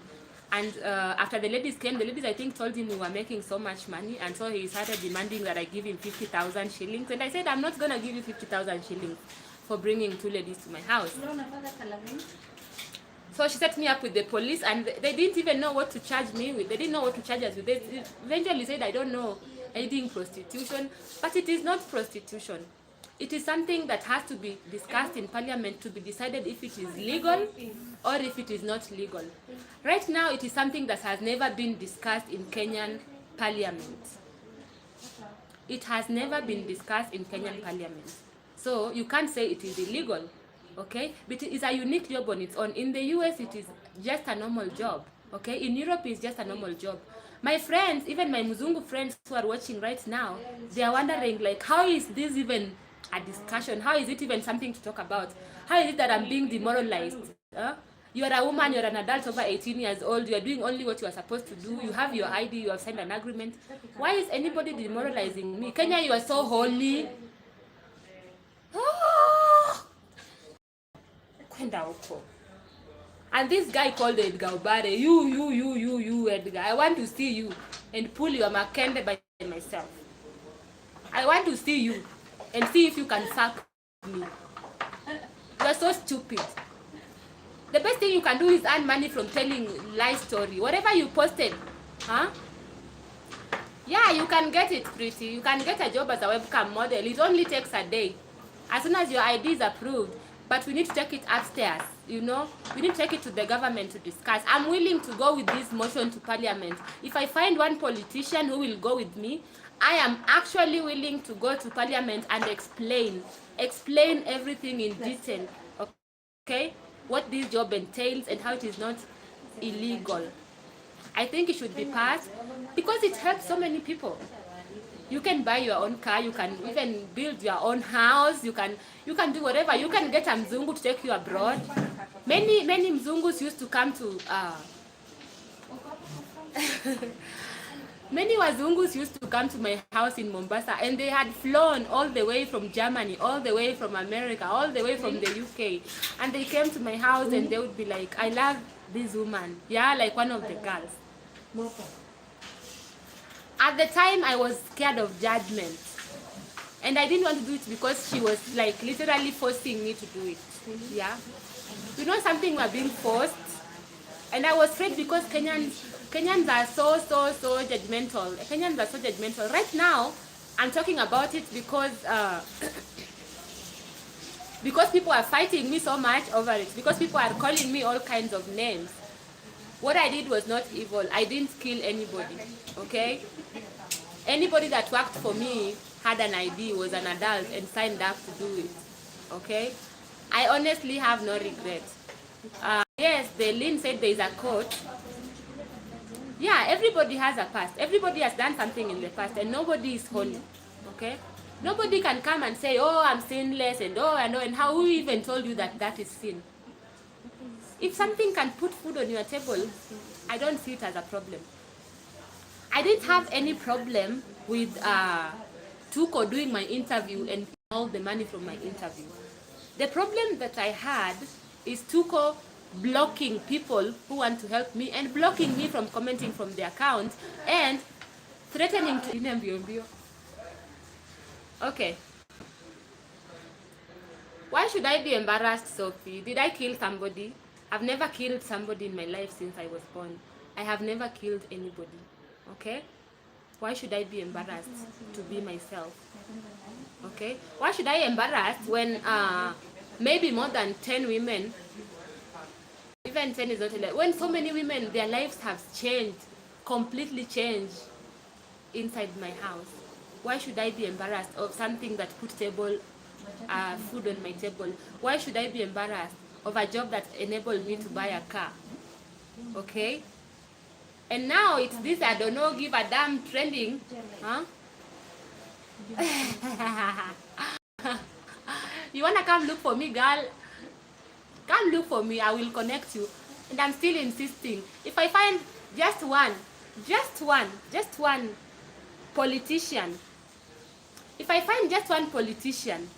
And after the ladies came, the ladies I think told him we were making so much money, and so he started demanding that I give him 50,000 shillings. And I said, I'm not gonna give you 50,000 shillings for bringing two ladies to my house. So she set me up with the police, and they didn't even know what to charge me with. They didn't know what to charge us with. They eventually said, I don't know anything prostitution, but it is not prostitution. It is something that has to be discussed in Parliament to be decided if it is legal or if it is not legal. Right now, it is something that has never been discussed in Kenyan Parliament. It has never been discussed in Kenyan Parliament. So you can't say it is illegal, okay? But it is a unique job on its own. In the US, it is just a normal job, okay? In Europe, it's just a normal job. My friends, even my Muzungu friends who are watching right now, they are wondering, like, how is this even a discussion? How is it even something to talk about? How is it that I'm being demoralized? You are a woman, you're an adult over 18 years old, you are doing only what you are supposed to do, you have your ID, you have signed an agreement. Why is anybody demoralizing me? Kenya, you are so holy. Kwenda huko. And this guy called Edgar Obare, you, Edgar, I want to see you and pull your makende by myself. I want to see you and see if you can fuck me. You are so stupid. The best thing you can do is earn money from telling lie story. Whatever you posted, yeah, you can get it pretty. You can get a job as a webcam model. It only takes a day. As soon as your ID is approved, but we need to take it upstairs, you know. We need to take it to the government to discuss. I'm willing to go with this motion to Parliament. If I find one politician who will go with me, I am actually willing to go to Parliament and explain everything in detail, okay? What this job entails and how it is not illegal. I think it should be passed because it helps so many people. You can buy your own car, you can even build your own house, you can do whatever. You can get a mzungu to take you abroad. Many mzungus used to come to many wazungus used to come to my house in Mombasa, and they had flown all the way from Germany, all the way from America, all the way from the UK, and they came to my house and they would be like, I love this woman, yeah, like one of the girls. At the time, I was scared of judgment, and I didn't want to do it because she was like literally forcing me to do it. Yeah, you know, something was being forced, and I was afraid because Kenyans are so judgmental. Kenyans are so judgmental. Right now, I'm talking about it because people are fighting me so much over it. Because people are calling me all kinds of names. What I did was not evil. I didn't kill anybody, okay? Anybody that worked for me had an ID, was an adult, and signed up to do it, okay? I honestly have no regret. Yes, the Lynn said there is a court. Yeah, everybody has a past. Everybody has done something in the past, and nobody is holy, okay? Nobody can come and say, oh, I'm sinless, and how, who even told you that that is sin? If something can put food on your table, I don't see it as a problem. I didn't have any problem with Tuko doing my interview and all the money from my interview. The problem that I had is Tuko blocking people who want to help me and blocking me from commenting from the account and threatening to... Okay. Why should I be embarrassed, Sophie? Did I kill somebody? I've never killed somebody in my life since I was born. I have never killed anybody. Okay? Why should I be embarrassed to be myself? Okay? Why should I embarrassed when maybe more than 10 women, even 10 is not enough, when so many women, their lives have changed, completely changed inside my house? Why should I be embarrassed of something that put food on my table? Why should I be embarrassed of a job that enabled me to buy a car? Okay? And now it's this I don't know, give a damn trending. Huh? You wanna come look for me, girl? Come look for me, I will connect you. And I'm still insisting. If I find just one politician, if I find just one politician,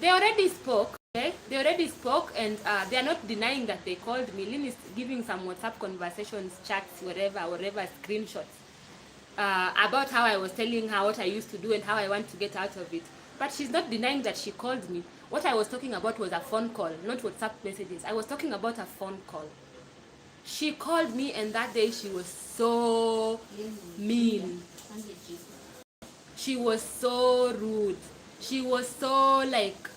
they already spoke, okay? They already spoke, and they are not denying that they called me. Lynn is giving some WhatsApp conversations, chats, whatever, screenshots about how I was telling her what I used to do and how I want to get out of it. But she's not denying that she called me. What I was talking about was a phone call, not WhatsApp messages. I was talking about a phone call. She called me, and that day she was so mean. She was so rude. She was so like,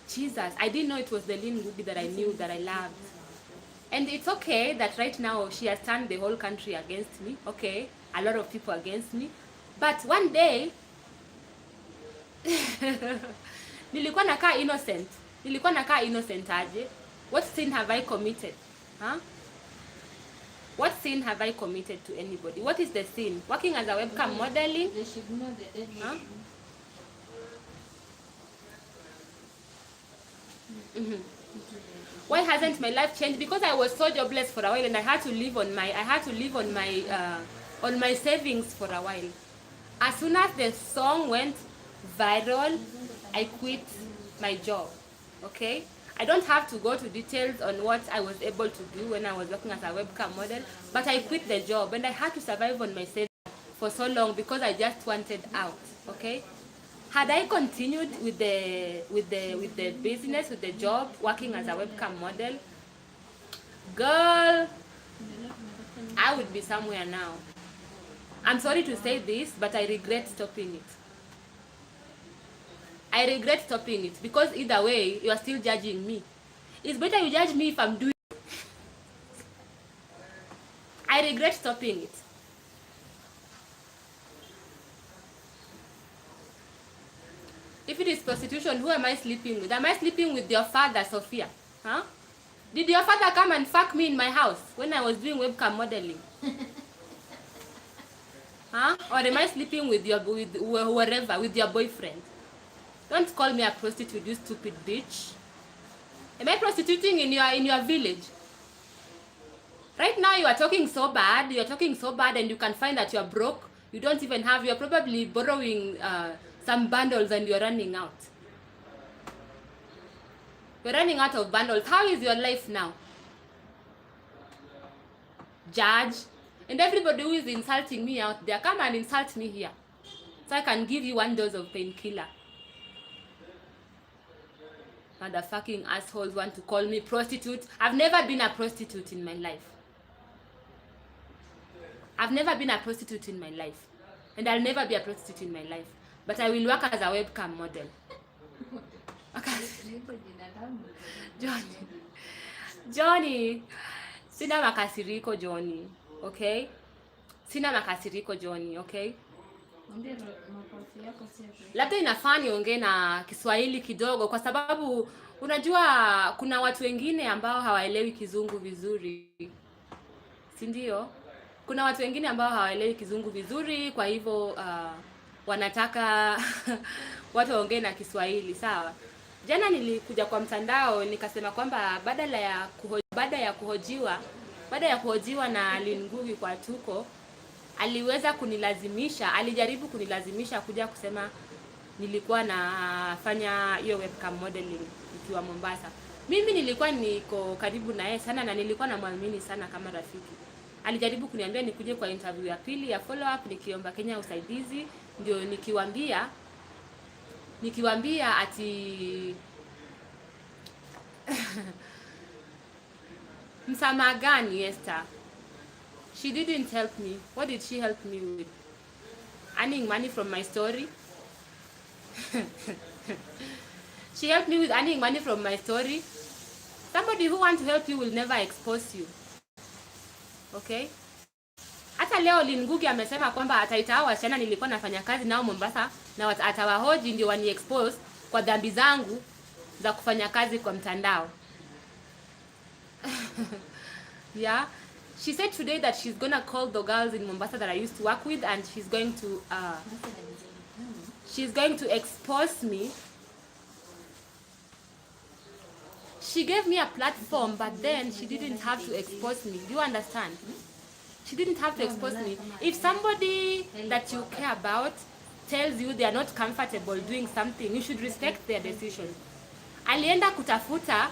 Jesus, I didn't know it was the Lynn Ngugi that I knew, that I loved. And it's okay that right now she has turned the whole country against me. Okay, a lot of people against me. But one day, nilikuwa nakaa innocent. Nilikuwa nakaa innocent aje. What sin have I committed? Huh? What sin have I committed to anybody? What is the sin? Working as a webcam modeling? They should know the deadline. Huh? Mm-hmm. Why hasn't my life changed? Because I was so jobless for a while, and I had to live on my savings for a while. As soon as the song went viral, I quit my job. Okay? I don't have to go to details on what I was able to do when I was working as a webcam model, but I quit the job, and I had to survive on my savings for so long because I just wanted out. Okay? Had I continued with the business, with the job, working as a webcam model, girl, I would be somewhere now. I'm sorry to say this, but I regret stopping it. I regret stopping it because either way, you are still judging me. It's better you judge me if I'm doing it. I regret stopping it. If it is prostitution, who am I sleeping with? Am I sleeping with your father, Sophia? Huh? Did your father come and fuck me in my house when I was doing webcam modeling? Huh? Or am I sleeping with whoever, with your boyfriend? Don't call me a prostitute, you stupid bitch. Am I prostituting in your village? Right now you are talking so bad, and you can find that you are broke. You don't even have, you're probably borrowing some bundles and you're running out. You're running out of bundles. How is your life now? Judge. And everybody who is insulting me out there, come and insult me here. So I can give you 1 dose of painkiller. Motherfucking assholes want to call me prostitute. I've never been a prostitute in my life. I've never been a prostitute in my life. And I'll never be a prostitute in my life. But I will work as a webcam model. Okay. Johnny. Sina makasiriko, Johnny. Okay? Sina makasiriko, Johnny. Okay? Labda inafaa niongee na Kiswahili kidogo kwa sababu unajua kuna watu wengine ambao hawaelewi kizungu vizuri. Si ndio? kuna watu wengine ambao hawaelewi Kizungu vizuri, kwa hivyo wanataka watu waongee na Kiswahili, sawa? Jana nilikuja kwa mtandao nikasema kwamba baada ya kuhojiwa na Lingugi kwa Tuko, alijaribu kunilazimisha kuja kusema nilikuwa nafanya hiyo webcam modeling nikiwa Mombasa. Mimi nilikuwa niko karibu na yeye sana na nilikuwa namwamini sana kama rafiki. Alijaribu kuniambia nikuje kwa interview ya pili ya follow up nikiomba Kenya usaidizi, ndio nikiwaambia ati msamaha gani Esther? She didn't help me. What did she help me with? Earning money from my story? She helped me with earning money from my story. Somebody who wants to help you will never expose you. Okay? Hata leo Lingugi amesema kwamba ataita hao wasichana nilikuwa nafanya kazi nao Mombasa na atawahoji ndio wani expose kwa dhambi zangu za kufanya kazi kwa mtandao. Yeah. She said today that she's gonna call the girls in Mombasa that I used to work with and she's going to expose me. She gave me a platform, but then she didn't have to expose me. Do you understand? She didn't have to expose me. If somebody that you care about tells you they are not comfortable doing something, you should respect their decision. Alienda kutafuta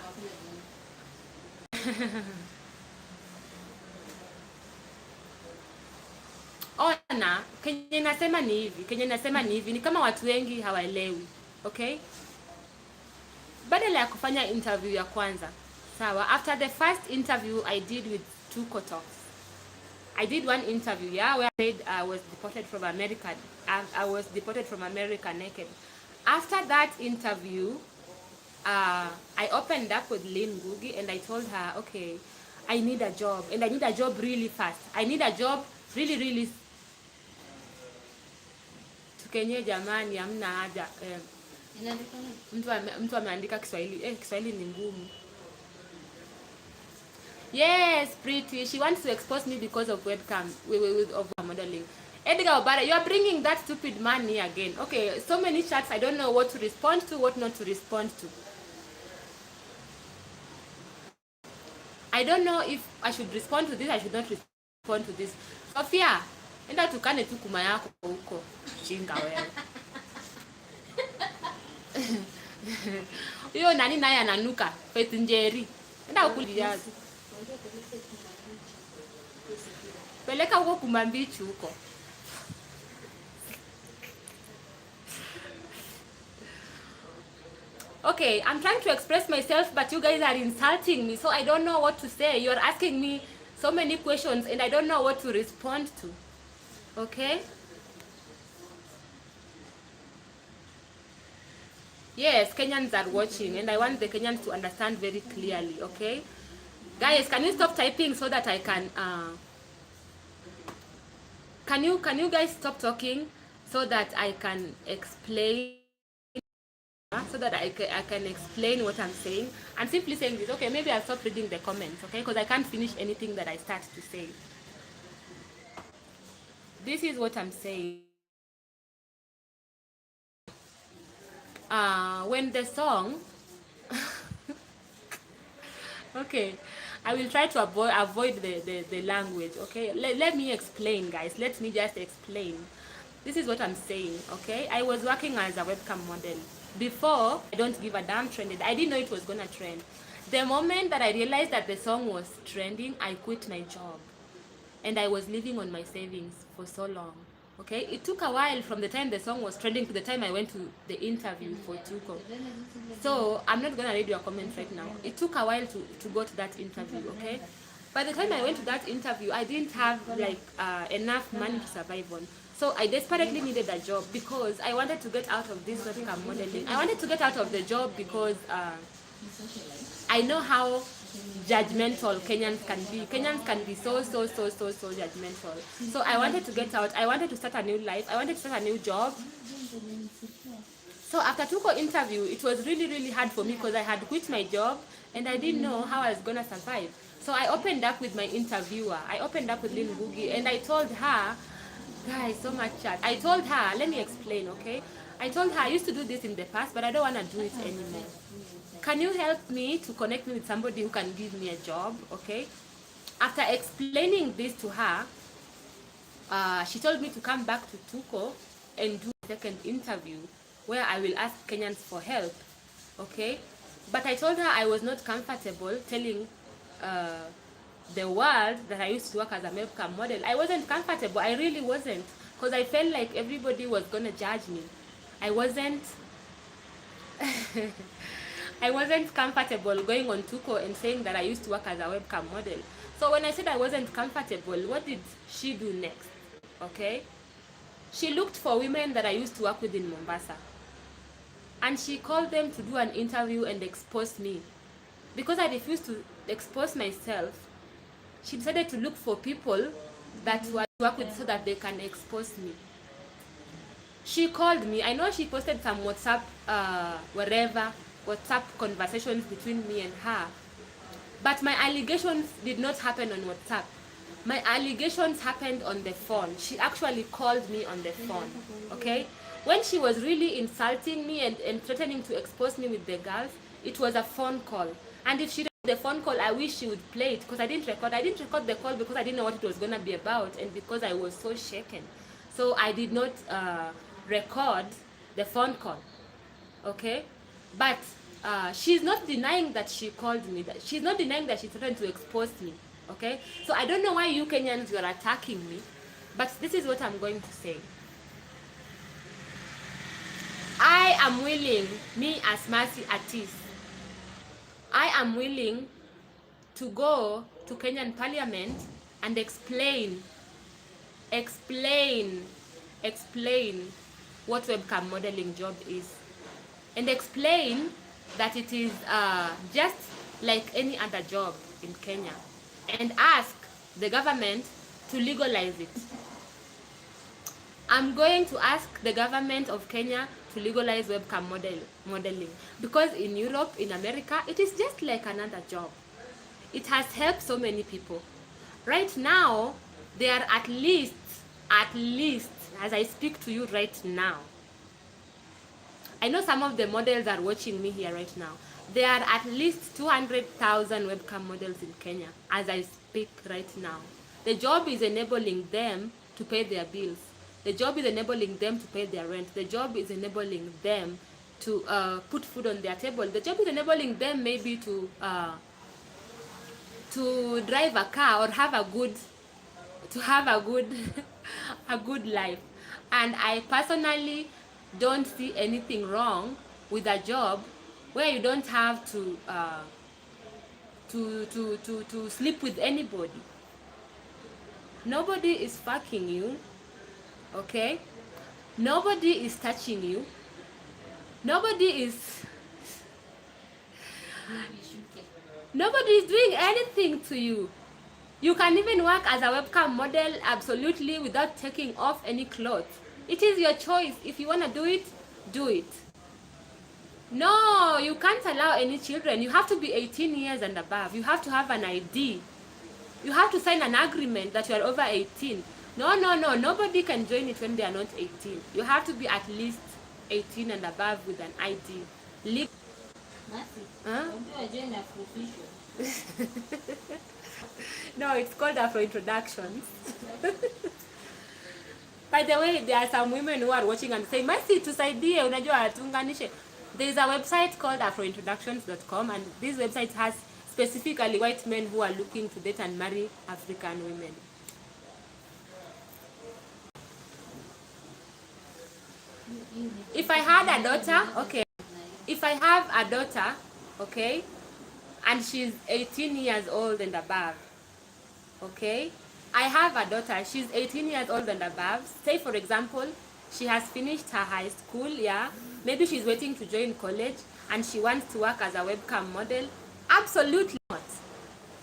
ona, Kenya nasema ni hivi, ni kama watu wengi hawaelewi, okay? Badala ya kufanya interview ya kwanza, sawa? After the first interview I did with Tuko Talks, I did one interview, yeah, where I said I was deported from America. I was deported from America naked. After that interview, I opened up with Lingugi and I told her, okay, I need a job, and I need a job really fast. I need a job really tukenye jamani, hamna haja. Mtu ameandika Kiswahili. Kiswahili ni ngumu. Yes, pretty. She wants to expose me because of webcam, of modeling. Edgar Obara, you are bringing that stupid man here again. Okay, so many chats. I don't know what to respond to, what not to respond to. I don't know if I should respond to this, I should not respond to this. Sofia, enda tukane tu kuma yako huko. Chinga wewe. Hiyo nani naye ananuka? Faith Njeri. Enda ukuliazi. Peleka huko kumambichi huko. Okay, I'm trying to express myself, but you guys are insulting me, so I don't know what to say. You're asking me so many questions, and I don't know what to respond to. Okay? Yes, Kenyans are watching, and I want the Kenyans to understand very clearly, okay? Guys, can you stop typing so that I can... Can you guys stop talking so that I can explain... so that I can explain what I'm saying. I'm simply saying this. Okay, maybe I'll stop reading the comments, okay? Because I can't finish anything that I start to say. This is what I'm saying. When the song... okay, I will try to avoid the language, okay? Let me explain, guys. Let me just explain. This is what I'm saying, okay? I was working as a webcam model. Before, I don't give a damn trended. I didn't know it was gonna trend. The moment that I realized that the song was trending, I quit my job. And I was living on my savings for so long. Okay? It took a while from the time the song was trending to the time I went to the interview for Tuko. So, I'm not gonna read your comments right now. It took a while to go to that interview, okay? By the time I went to that interview, I didn't have like enough money to survive on. So I desperately needed a job because I wanted to get out of this webcam modeling. I wanted to get out of the job because I know how judgmental Kenyans can be. Kenyans can be so judgmental. So I wanted to get out. I wanted to start a new life. I wanted to start a new job. So after Tuko interview, it was really hard for me because I had quit my job and I didn't know how I was gonna survive. So I opened up with my interviewer. I opened up with Lynn Ngugi, and I told her, guys, so much chat. I told her, let me explain, okay? I told her I used to do this in the past, but I don't want to do it anymore. Can you help me to connect me with somebody who can give me a job, okay? After explaining this to her, she told me to come back to Tuko and do a second interview where I will ask Kenyans for help, okay? But I told her I was not comfortable telling the world that I used to work as a webcam model. I wasn't comfortable. I really wasn't, because I felt like everybody was gonna judge me. I wasn't I wasn't comfortable going on Tuko and saying that I used to work as a webcam model. So when I said I wasn't comfortable, what did she do next? Okay, she looked for women that I used to work with in Mombasa, and she called them to do an interview and expose me. Because I refused to expose myself, she decided to look for people that were work with so that they can expose me. She called me. I know she posted some WhatsApp, WhatsApp conversations between me and her. But my allegations did not happen on WhatsApp. My allegations happened on the phone. She actually called me on the phone, okay? When she was really insulting me and threatening to expose me with the girls, it was a phone call. And if she did the phone call, I wish she would play it, because I didn't record the call because I didn't know what it was going to be about, and because I was so shaken. So I did not record the phone call, okay? But she's not denying that she called me. That she's not denying that she threatened to expose me, okay? So I don't know why you Kenyans are attacking me, but this is what I'm going to say. I am willing, me as Mercy Atis, I am willing to go to Kenyan Parliament and explain what webcam modeling job is, and explain that it is just like any other job in Kenya, and ask the government to legalize it. I'm going to ask the government of Kenya to legalize webcam modeling, because in Europe, in America, it is just like another job. It has helped so many people. Right now, there are at least, as I speak to you right now, I know some of the models are watching me here right now. There are at least 200,000 webcam models in Kenya as I speak right now. The job is enabling them to pay their bills. The job is enabling them to pay their rent. The job is enabling them to put food on their table. The job is enabling them maybe to drive a car or have a good a good life. And I personally don't see anything wrong with a job where you don't have to sleep with anybody. Nobody is fucking you, okay? Nobody is touching you. Nobody is doing anything to you. You can even work as a webcam model absolutely without taking off any clothes. It is your choice. If you want to do it, do it. No, you can't allow any children. You have to be 18 years and above. You have to have an ID. You have to sign an agreement that you are over 18. No. Nobody can join it when they are not 18. You have to be at least 18 and above with an ID. Huh? No, it's called Afro Introductions. By the way, there are some women who are watching and saying, Mercy, tusaidie, unajua tuunganishe. There is a website called afrointroductions.com, and this website has specifically white men who are looking to date and marry African women. If I had a daughter, okay. If I have a daughter, okay, and she's 18 years old and above, okay, I have a daughter, she's 18 years old and above. Say, for example, she has finished her high school, yeah, maybe she's waiting to join college, and she wants to work as a webcam model. Absolutely not,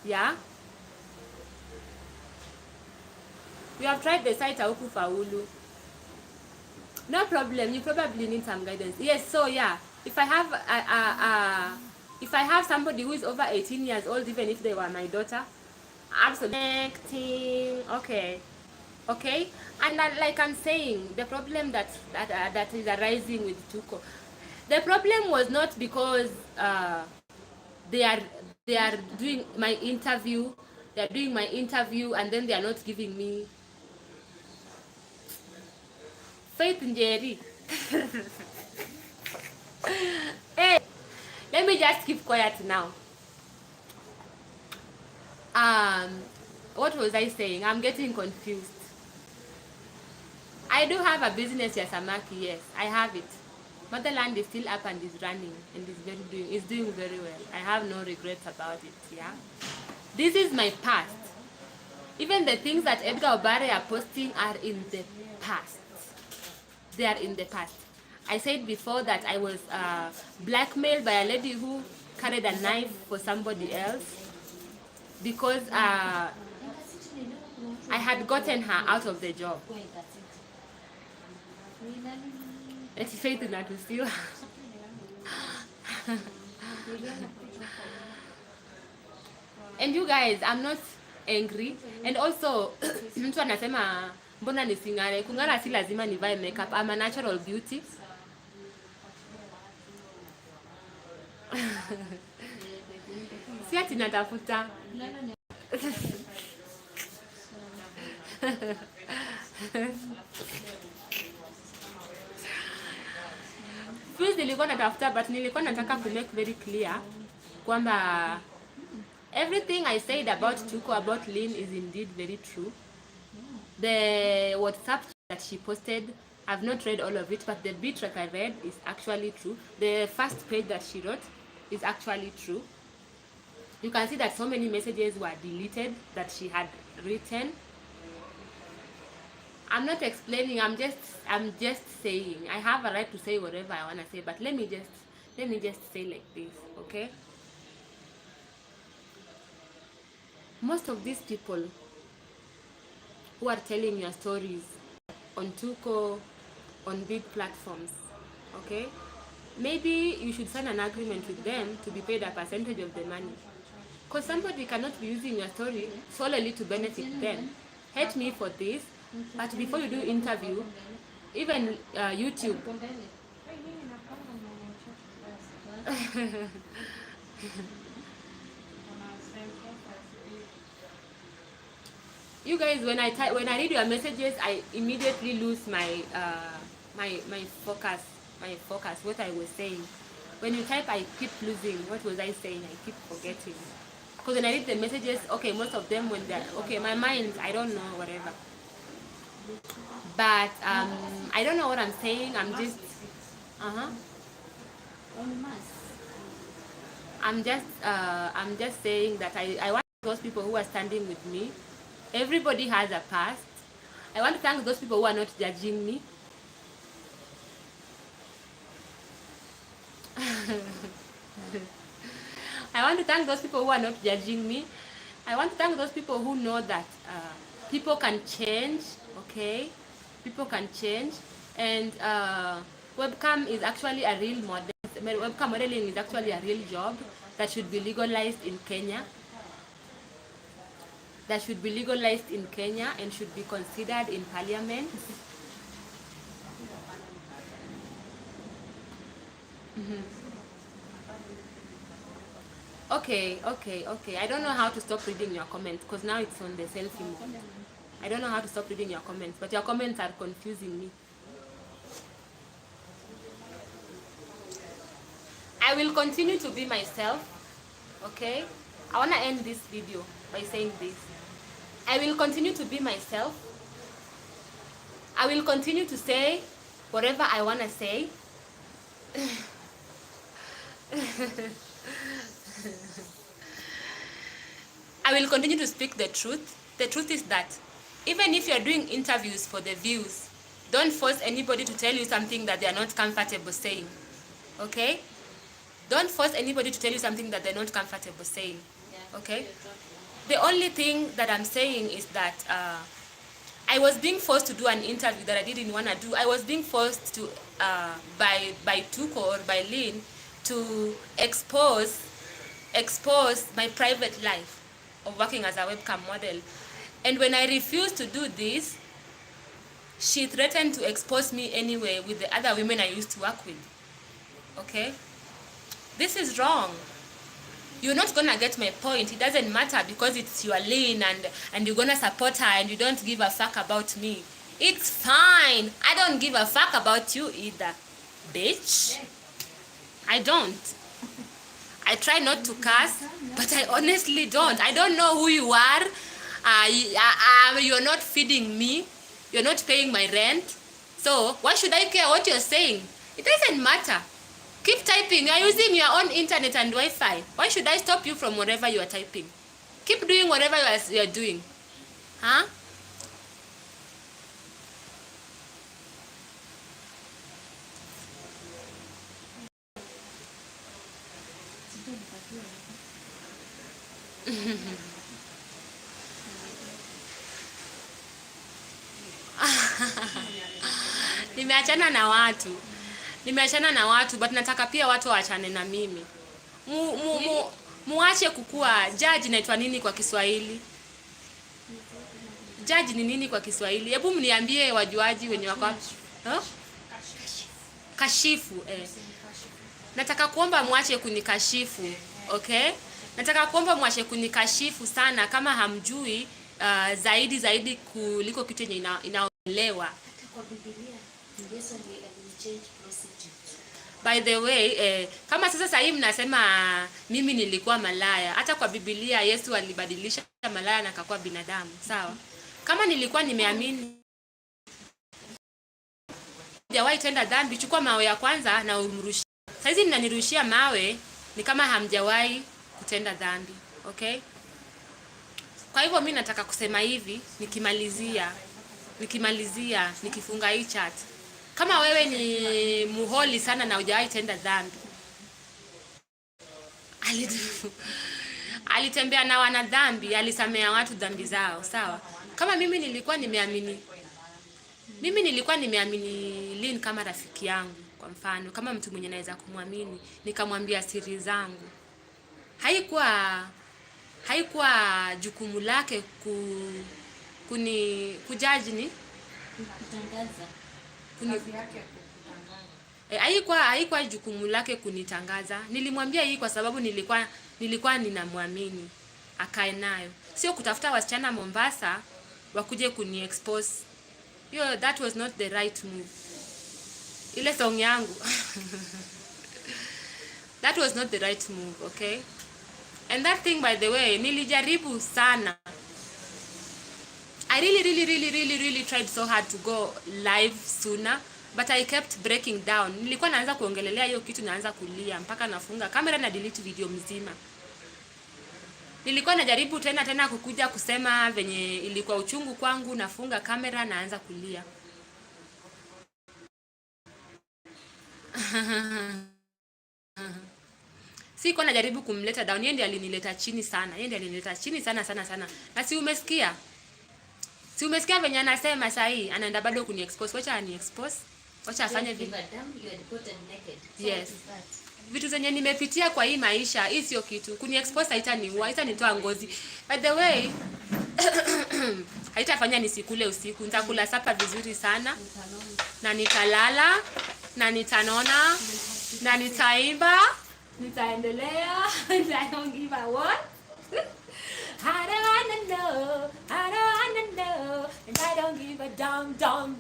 yeah. You have tried the site Auku Faulu. No problem, you probably need some guidance. Yes, so yeah, if I have If I have somebody who is over 18 years old, even if they were my daughter, absolutely, okay. Okay, and like I'm saying, the problem that is arising with Tuko, the problem was not because they are doing my interview, they are doing my interview, and then they are not giving me Faith Njeri. Hey, let me just keep quiet now. What was I saying? I'm getting confused. I do have a business, yes, Samaki, yes, I have it. Motherland is still up and is running and is doing very well. I have no regrets about it, yeah. This is my past. Even the things that Edgar Obare are posting are in the past. They are in the past. I said before that I was blackmailed by a lady who carried a knife for somebody else because I had gotten her out of the job. It's faith in that to steal. And you guys, I'm not angry. And also, mtu anasema mbona nisingare? Kungara si lazima nivae makeup. I'm a natural beauty. Si ati natafuta. First nilikuwa natafuta, but nilikuwa nataka to make very clear kwamba everything I said about Tuko, about Lynn is indeed very true. The WhatsApp that she posted, I've not read all of it, but the bit that I read is actually true. The first page that she wrote is actually true. You can see that so many messages were deleted that she had written. I'm not explaining, I'm just saying. I have a right to say whatever I want to say, but let me just say like this, okay? Most of these people who are telling your stories on Tuko, on big platforms, okay? Maybe you should sign an agreement with them to be paid a percentage of the money. Because somebody cannot be using your story solely to benefit them. Hate me for this, but before you do interview, even YouTube, you guys, when I read your messages, I immediately lose my my focus, what I was saying. When you type, I keep losing. What was I saying? I keep forgetting. Because when I read the messages, okay, most of them when they're okay, my mind, I don't know, whatever. But I don't know what I'm saying. I'm just I'm just saying that I want those people who are standing with me. Everybody has a past. I want to thank those people who are not judging me. I want to thank those people who are not judging me. I want to thank those people who know that people can change, okay? People can change. And webcam is actually a real model. Webcam modeling is actually a real job that should be legalized in Kenya. That should be legalized in Kenya and should be considered in parliament. Okay. I don't know how to stop reading your comments because now it's on the selfie mode. I don't know how to stop reading your comments, but your comments are confusing me. I will continue to be myself, okay? I want to end this video by saying this. I will continue to be myself. I will continue to say whatever I want to say. I will continue to speak the truth. The truth is that even if you're doing interviews for the views, don't force anybody to tell you something that they're not comfortable saying, okay? Don't force anybody to tell you something that they're not comfortable saying, okay? The only thing that I'm saying is that I was being forced to do an interview that I didn't want to do. I was being forced to, by Tuko or by Lynn, to expose expose my private life of working as a webcam model. And when I refused to do this, she threatened to expose me anyway with the other women I used to work with. Okay? This is wrong. You're not gonna get my point. It doesn't matter because it's your lane and you're gonna support her and you don't give a fuck about me. It's fine. I don't give a fuck about you either, bitch. I don't. I try not to curse, but I honestly don't. I don't know who you are. You're not feeding me. You're not paying my rent. So why should I care what you're saying? It doesn't matter. Keep typing. You're using your own internet and Wi-Fi. Why should I stop you from whatever you are typing? Keep doing whatever you're doing. Huh? Nimeachana na watu but nataka pia watu waachane na mimi. Muache kukua. Judge inaitwa nini kwa Kiswahili? Judge ni nini kwa Kiswahili? Hebu mniambie wajuaji wenye wako hapo. Kashifu. Nataka kuomba muache kunikashifu, okay? Nataka kuomba muache kunikashifu sana kama hamjui zaidi kuliko kitu yenye inaelewa. Kwa Biblia Yesu alichange prostitute. By the way, kama sasa hivi mnasema mimi nilikuwa malaya, hata kwa Biblia Yesu alibadilisha malaya na akakuwa binadamu, sawa? Kama nilikuwa nimeamini sijawahi tenda dhambi, chukua mawe ya kwanza na umrushie. Sasa hizi mnanirushia mawe ni kama hamjawahi kutenda dhambi, okay? Kwa hivyo mimi nataka kusema hivi nikifunga hii chat. Kama wewe ni muholi sana na hujawahi tenda dhambi, alitembea na wana dhambi, alisamea watu dhambi zao, sawa? Kama mimi nilikuwa nimeamini Lynn kama rafiki yangu, kwa mfano, kama mtu mwenye naweza kumwamini, nikamwambia siri zangu. Haikuwa jukumu lake kujaji ni kutangaza. Haikuwa jukumu lake kunitangaza. Nilimwambia hii kwa sababu nilikuwa ninamwamini. Akae nayo. Sio kutafuta wasichana Mombasa wakuje kuni-expose. That was not the right move. Ile song yangu. That was not the right move, okay? And that thing, by the way, nilijaribu sana. I really tried so hard to go live sooner, but I kept breaking down. Nilikuwa naanza kuongelelea hiyo kitu, naanza kulia mpaka nafunga kamera na delete video mzima. Nilikuwa najaribu tena kukuja kusema venye ilikuwa uchungu kwangu, nafunga kamera naanza kulia. Sikuwa najaribu kumleta down, yeye ndiye alinileta chini sana. Na si umesikia? Si umesikia venye anasema sasa hii anaenda bado kuni-expose. Wacha ani-expose. Wacha afanye vile. Yes. Vitu zenye nimepitia kwa hii maisha, hii sio kitu. Kuni-expose haitaniua, haitanitoa ngozi. By the way, haitafanya nisikule usiku. Nitakula sapa vizuri sana. Na nitalala, na nitanona, na nitaimba, nitaendelea. I don't give a what. I don't wanna know, and I don't give a down, I don't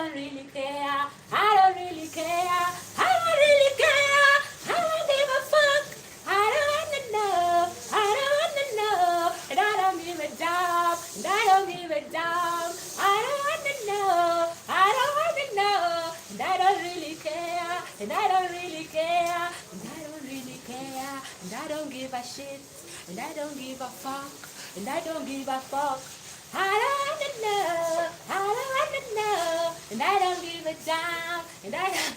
really care, I don't give a fuck, I don't wanna know, and I don't give a damn, and I don't give a damn, I don't wanna know, and I don't really care, and I don't really care, and I don't give a shit, and I don't give a fuck, and I don't give a fuck. I don't wanna know, and I don't give a damn, and I don't...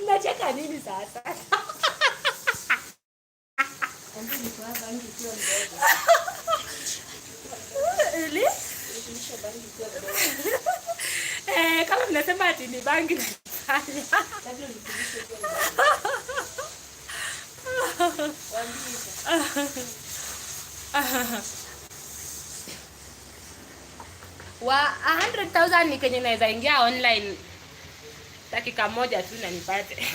Nacheka nini sasa? Really? Kama mnasema ati ni bangi Wa 100,000 ni kenye naweza ingia online dakika moja tu na nipate.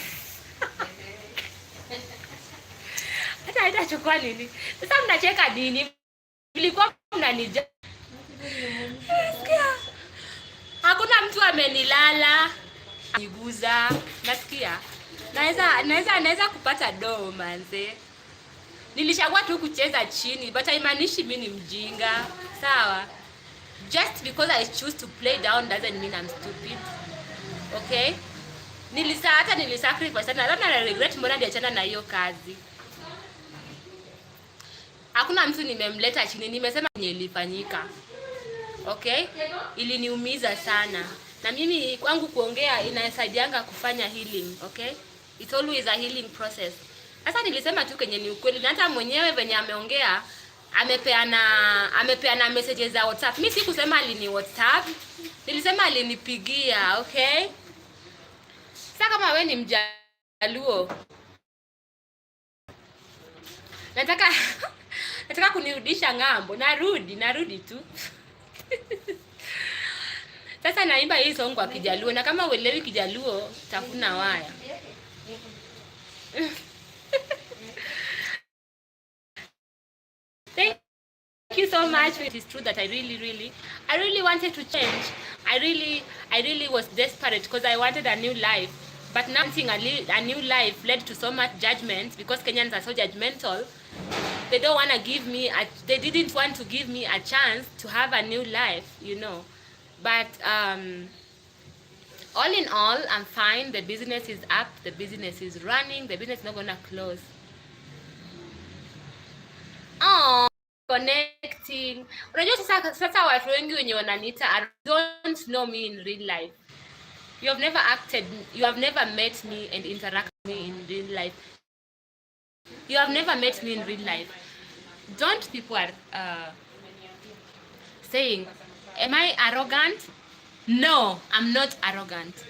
Hata haitachukua nini. Sasa mnacheka nini? Mlikuwa mnanija. Hakuna mtu amenilala. Niguza. Nasikia. Naweza kupata do manze. Nilishagua tu kucheza chini, but haimaanishi mimi ni mjinga. Sawa? Just because I choose to play down doesn't mean I'm stupid. Okay? Nilisacrifice sana. Na regret mbona niliachana na hiyo kazi. Hakuna mtu nimemleta chini, nimesema yenye ilifanyika. Okay? Iliniumiza sana. Na mimi kwangu kuongea inasaidianga kufanya healing, okay? It's always a healing process. Sasa nilisema tu kenye ni ukweli, na hata mwenyewe venye ameongea amepeana messages za WhatsApp. Mimi sikusema alini WhatsApp. Nilisema alinipigia, okay? Sasa kama wewe ni Mjaluo, nataka kunirudisha ng'ambo. Narudi tu. Sasa naimba hii song kwa Kijaluo, na kama uelewi Kijaluo tafuna waya. Thank you so much. It is true that I really wanted to change. I really was desperate because I wanted a new life. But now wanting a new life led to so much judgment because Kenyans are so judgmental. They didn't want to give me a chance to have a new life, you know. But all in all, I'm fine. The business is up. The business is running. The business is not gonna close. Oh, connecting. Unajua sasa watu wengi wenye wananiita don't know me in real life. You have never met me and interacted with me in real life. You have never met me in real life. Don't people are saying, am I arrogant? No, I'm not arrogant.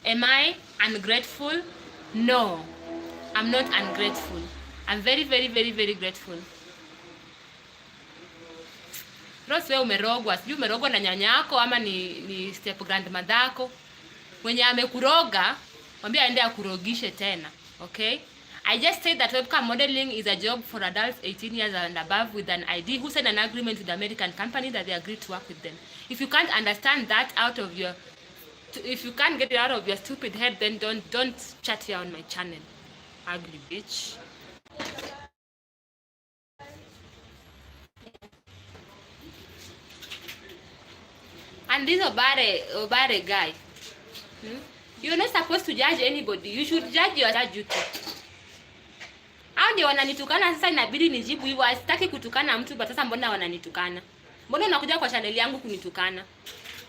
Am I ungrateful? No, I'm not ungrateful. I'm very grateful. Rose, wewe umerogwa. Sijui umerogwa na nyanyako ama ni step grandmother yako. Mwenye amekuroga, mwambie aende akurogishe tena. Okay? I just said that webcam modeling is a job for adults 18 years and above with an ID who signed an agreement with the American company that they agreed to work with them. If you can't understand that if you can't get it out of your stupid head, then don't chat here on my channel. Ugly bitch. And this Obare guy. You're not supposed to judge anybody. You should judge your duty. Hao ndio wananitukana sasa, inabidi nijibu hivyo. Sitaki kutukana mtu, but sasa mbona wananitukana? Mbona unakuja kwa channel yangu kunitukana?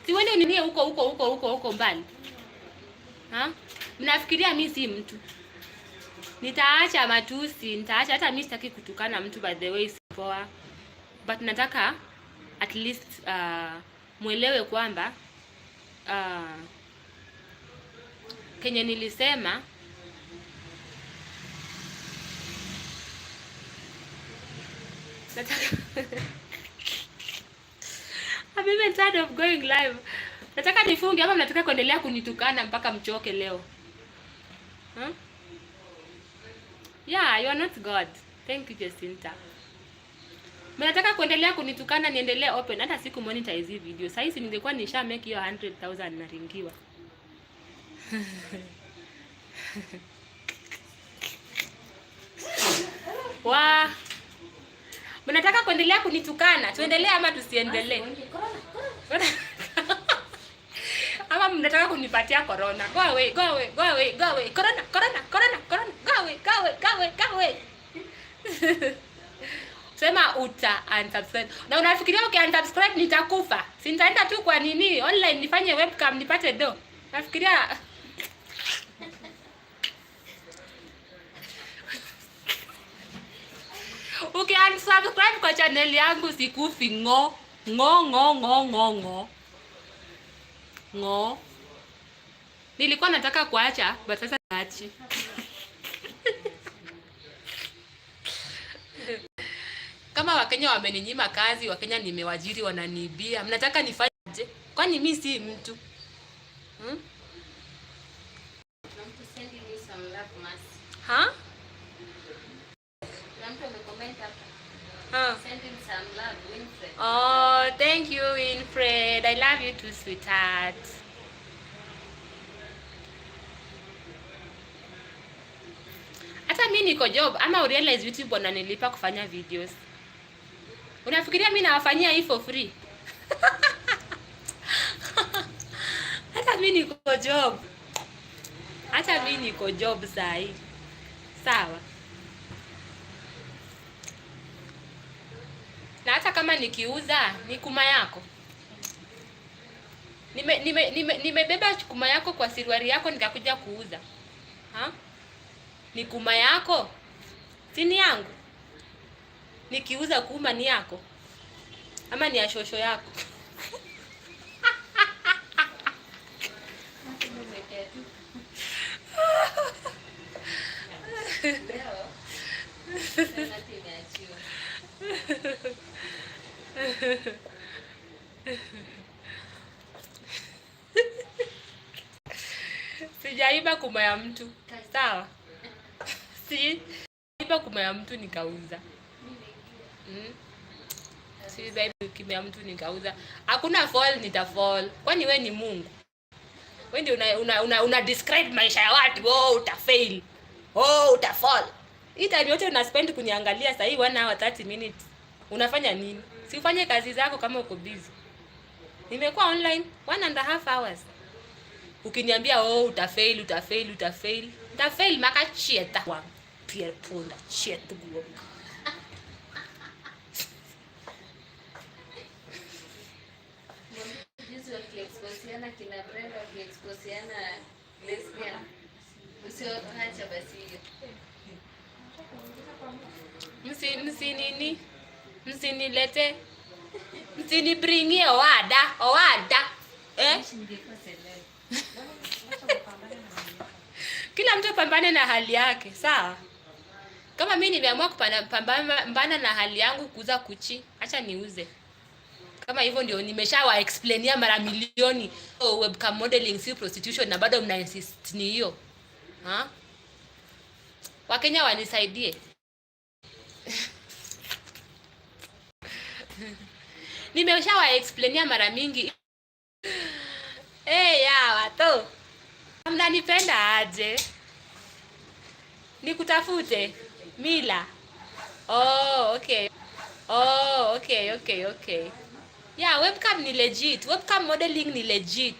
Si wewe ninie huko mbali. Ha? Mnafikiria mimi si mtu? Nitaacha matusi, nitaacha. Hata mimi sitaki kutukana mtu, by the way, si poa. But nataka at least muelewe kwamba kenye nilisema I'm even tired of going live. Nataka nifunge ama mnataka kuendelea kunitukana mpaka mchoke leo? Huh? Yeah, you are not God. Thank you, Jacinta. Mnataka kuendelea kunitukana niendelee open hata siku monetize hii video. Sasa hizi ningekuwa nisha make hiyo 100,000 na ringiwa. Wa mnataka kuendelea kunitukana? Tuendelee ama tusiendelee? Ama mnataka kunipatia corona? Go away. Corona. Go away. Sema uta unsubscribe. Na unafikiria unsubscribe nitakufa? Si nitaenda tu kwa nini online nifanye webcam nipate do. Nafikiria unsubscribe kwa channel yangu sikufi ngo. Nilikuwa nataka kuacha, but sasa naachi. Kama Wakenya wameninyima kazi, Wakenya nimewajiri wananiibia. Mnataka nifanyeje? Kwani mimi si mtu? Huh? Send him some love, Winfred. Oh, thank you, Winfred. I love you too, sweetheart. Hata mimi niko job ama urealize YouTube wananilipa kufanya videos. Unafikiria mimi nawafanyia hii for free? Hata mimi niko job. Hata mimi niko job sahi. Sawa. Na hata kama nikiuza ni kuma yako. Nimebeba kuma yako kwa siriwari yako nikakuja kuuza. Ha? Ni kuma yako? Si ni yangu. Nikiuza kuma ni yako. Ama ni ya shosho yako. Sijaiba kuma ya mtu. Sawa? Sijaiba kuma ya mtu nikauza. Sijaiba kuma ya mtu nikauza. Hakuna fall nitafall. Kwani wewe ni Mungu? Wewe ndio una describe maisha ya watu. Oh, utafail. Oh, utafall. Hii time yote una spend kuniangalia sasa hii 1 hour 30 minutes. Unafanya nini? Si ufanye kazi zako kama uko busy. Nimekuwa online 1.5 hours. Ukiniambia oh utafail. Utafail maka chieta kwa Pierre Punda chieta guo. Jinsi wakiexposiana kina Brenda wakiexposiana lesbian. Usiacha basi hiyo. Msinilete. Msinibringie owada. Kila mtu pambane na hali yake, sawa? Kama mimi nimeamua kupambana na hali yangu kuuza kuchi, acha niuze. Kama hivyo ndio nimeshawa explainia mara milioni. Oh, webcam modeling si prostitution na bado mna insist ni hiyo. Ha? Wakenya wanisaidie. Nimeshawa explainia mara mingi. Ya watu. Mnanipenda aje? Nikutafute Mila. Oh, okay. Yeah, webcam ni legit. Webcam modeling ni legit.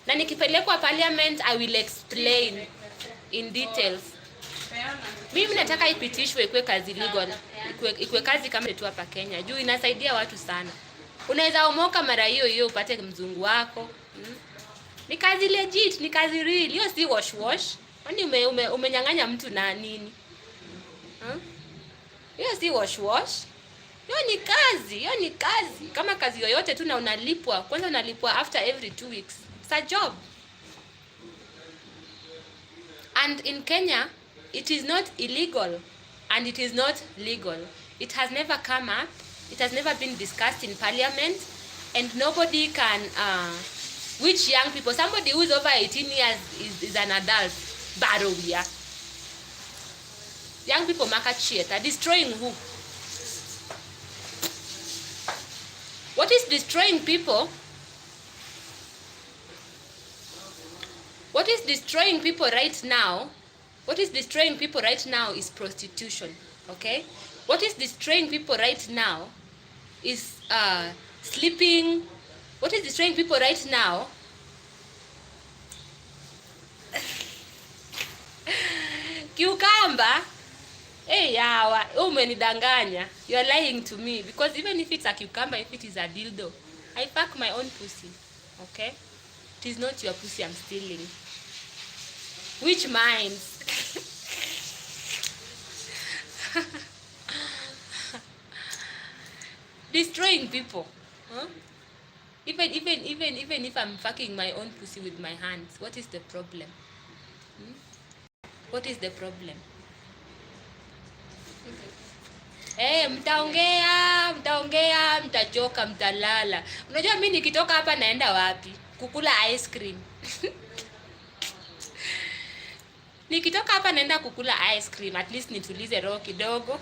Na nikipelekwa parliament I will explain in details. Mimi nataka ipitishwe ikwe kazi legal. Ikwe kazi kama tu hapa Kenya. Juu inasaidia watu sana. Unaweza omoka mara hiyo upate mzungu wako. Ni kazi legit, ni kazi real. Hiyo si wash. Kwani umenyang'anya mtu na nini? Hiyo si wash. Hiyo ni kazi. Kama kazi yoyote tu na unalipwa. Kwanza unalipwa after every 2 weeks. It's a job. And in Kenya, it is not illegal and it is not legal. It has never come up. It has never been discussed in parliament and nobody can which young people, somebody who is over 18 years is an adult. Barowia. Young people market shit are destroying who? What is destroying people? What is destroying people right now? What is destroying people right now is prostitution. Okay? What is destroying people right now is sleeping. What is destroying people right now? Cucumber. Hey, yawa, umenidanganya. You are lying to me because even if it's a cucumber, if it is a dildo, I pack my own pussy. Okay? It is not your pussy I'm stealing. Which minds? Destroying people. Huh? Even if I'm fucking my own pussy with my hands, what is the problem? What is the problem? Mtaongea, mtachoka, mtalala. Unajua mimi nikitoka hapa naenda wapi? Kukula ice cream. Nikitoka hapa naenda kukula ice cream, at least nitulize roho kidogo.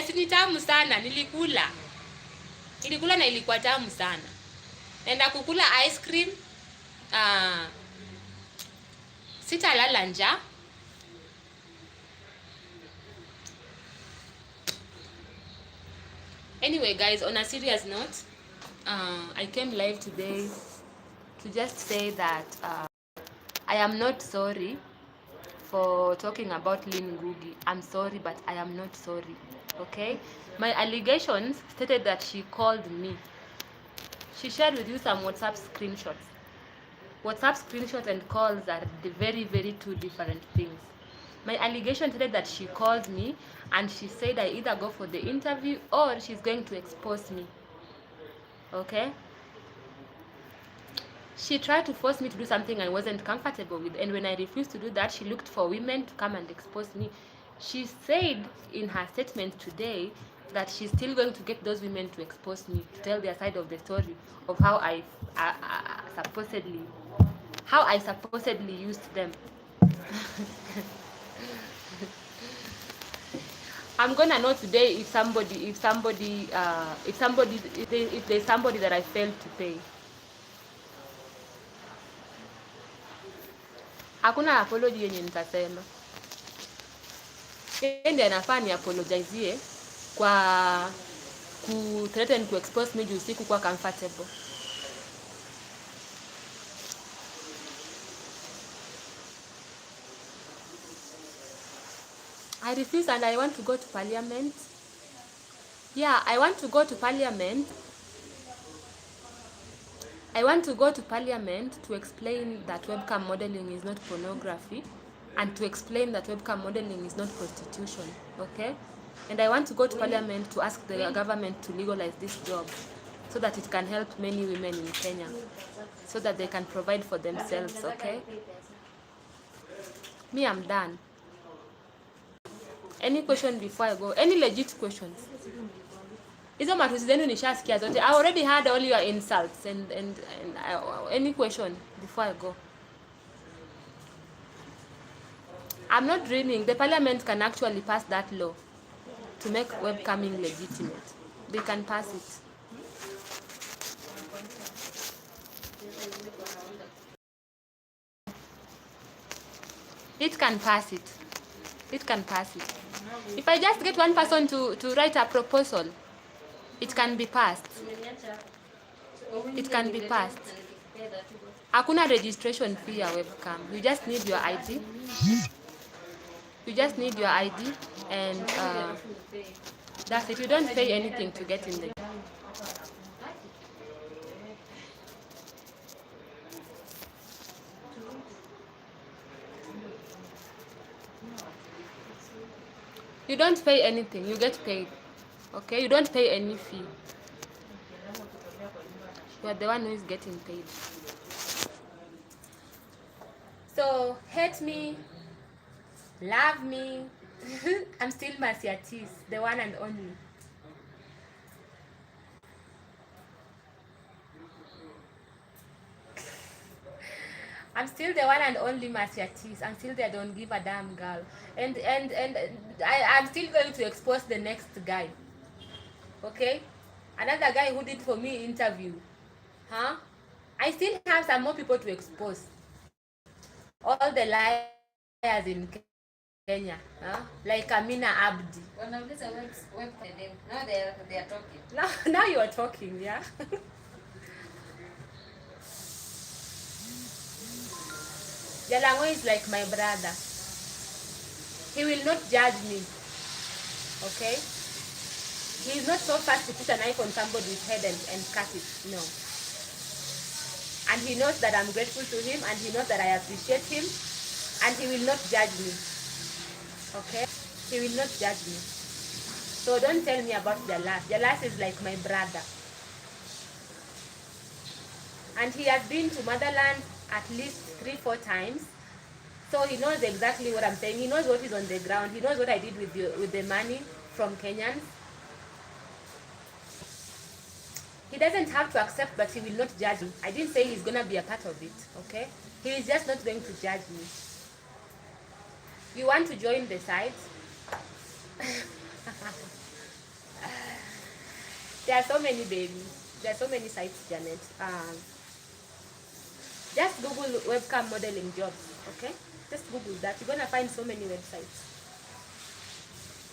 Si ni tamu sana, nilikula na ilikuwa tamu sana. Naenda kukula ice cream. Sitalala njaa. Anyway guys, on a serious note, I came live today to just say that I am not sorry for talking about Lynn Ngugi. I'm sorry, but I am not sorry. Okay? My allegations stated that she called me. She shared with you some WhatsApp screenshots. WhatsApp screenshots and calls are the very, very two different things. My allegation stated that she called me and she said I either go for the interview or she's going to expose me. Okay? She tried to force me to do something I wasn't comfortable with, and when I refused to do that, she looked for women to come and expose me. She said in her statement today that she's still going to get those women to expose me, to tell their side of the story of how I supposedly used them. I'm gonna know today if there's somebody that I failed to pay. Hakuna apology yenye nitasema. Ndiye anafaa ni apologize kwa ku threaten to expose me juu siku kwa comfortable. I refuse and I want to go to parliament. Yeah, I want to go to parliament. I want to go to parliament to explain that webcam modeling is not pornography and to explain that webcam modeling is not prostitution, okay? And I want to go to parliament to ask the government to legalize this job so that it can help many women in Kenya so that they can provide for themselves, okay? Me, I'm done. Any question before I go? Any legit questions? Hizo matusi zenu nishasikia zote. I already heard all your insults and any question before I go? I'm not dreaming. The parliament can actually pass that law to make webcamming legitimate. They can pass it. It can pass it. It can pass it. If I just get one person to write a proposal, it can be passed. It can be passed. Hakuna registration fee ya webcam. You just need your ID. You just need your ID and that's it. You don't pay anything to get in the. You don't pay anything. You get paid. Okay? You don't pay any fee. You are the one who is getting paid. So, hate me, love me. I'm still Mercy Atis, the one and only. I'm still the one and only Mercy Atis. I'm still the don't give a damn girl. And I'm still going to expose the next guy. Okay? Another guy who did for me interview. Huh? I still have some more people to expose. All the liars in Kenya. Huh? Like Amina Abdi. Now they are talking. Now you are talking, yeah? Jalango is like my brother. He will not judge me. Okay? He is not so fast to put a knife on somebody's head and cut it. No. And he knows that I'm grateful to him and he knows that I appreciate him and he will not judge me. Okay? He will not judge me. So don't tell me about Jalas. Jalas is like my brother. And he has been to motherland at least 3-4 times. So he knows exactly what I'm saying. He knows what is on the ground. He knows what I did with the money from Kenyans. He doesn't have to accept, but he will not judge me. I didn't say he's going to be a part of it, okay? He is just not going to judge me. You want to join the site? There are so many babies. There are so many sites, Janet. Just Google webcam modeling jobs, okay? Just Google that. You're going to find so many websites.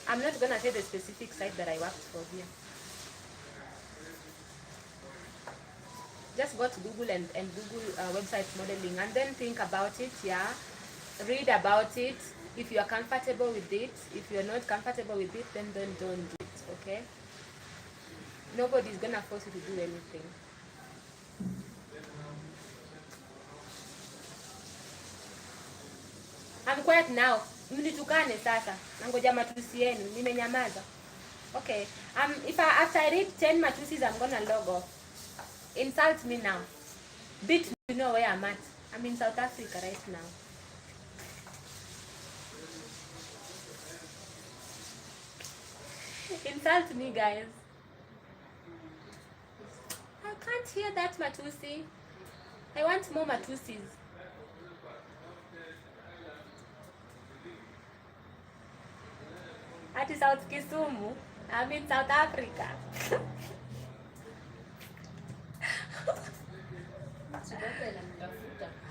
I'm not going to say the specific site that I worked for here. Just go to Google and Google website modeling, and then think about it, yeah? Read about it. If you are comfortable with it, if you're not comfortable with it, then don't do it, okay? Nobody's going to force you to do anything. I'm quiet now. Mnitukane sasa. Nangoja matusi yenu. Nimenyamaza. Okay. After I read 10 matusis, I'm gonna log off. Insult me now. Beat me, you know where I'm at. I'm in South Africa right now. Insult me, guys. I can't hear that matusi. I want more matusis. At South Kisumu. I'm in South Africa.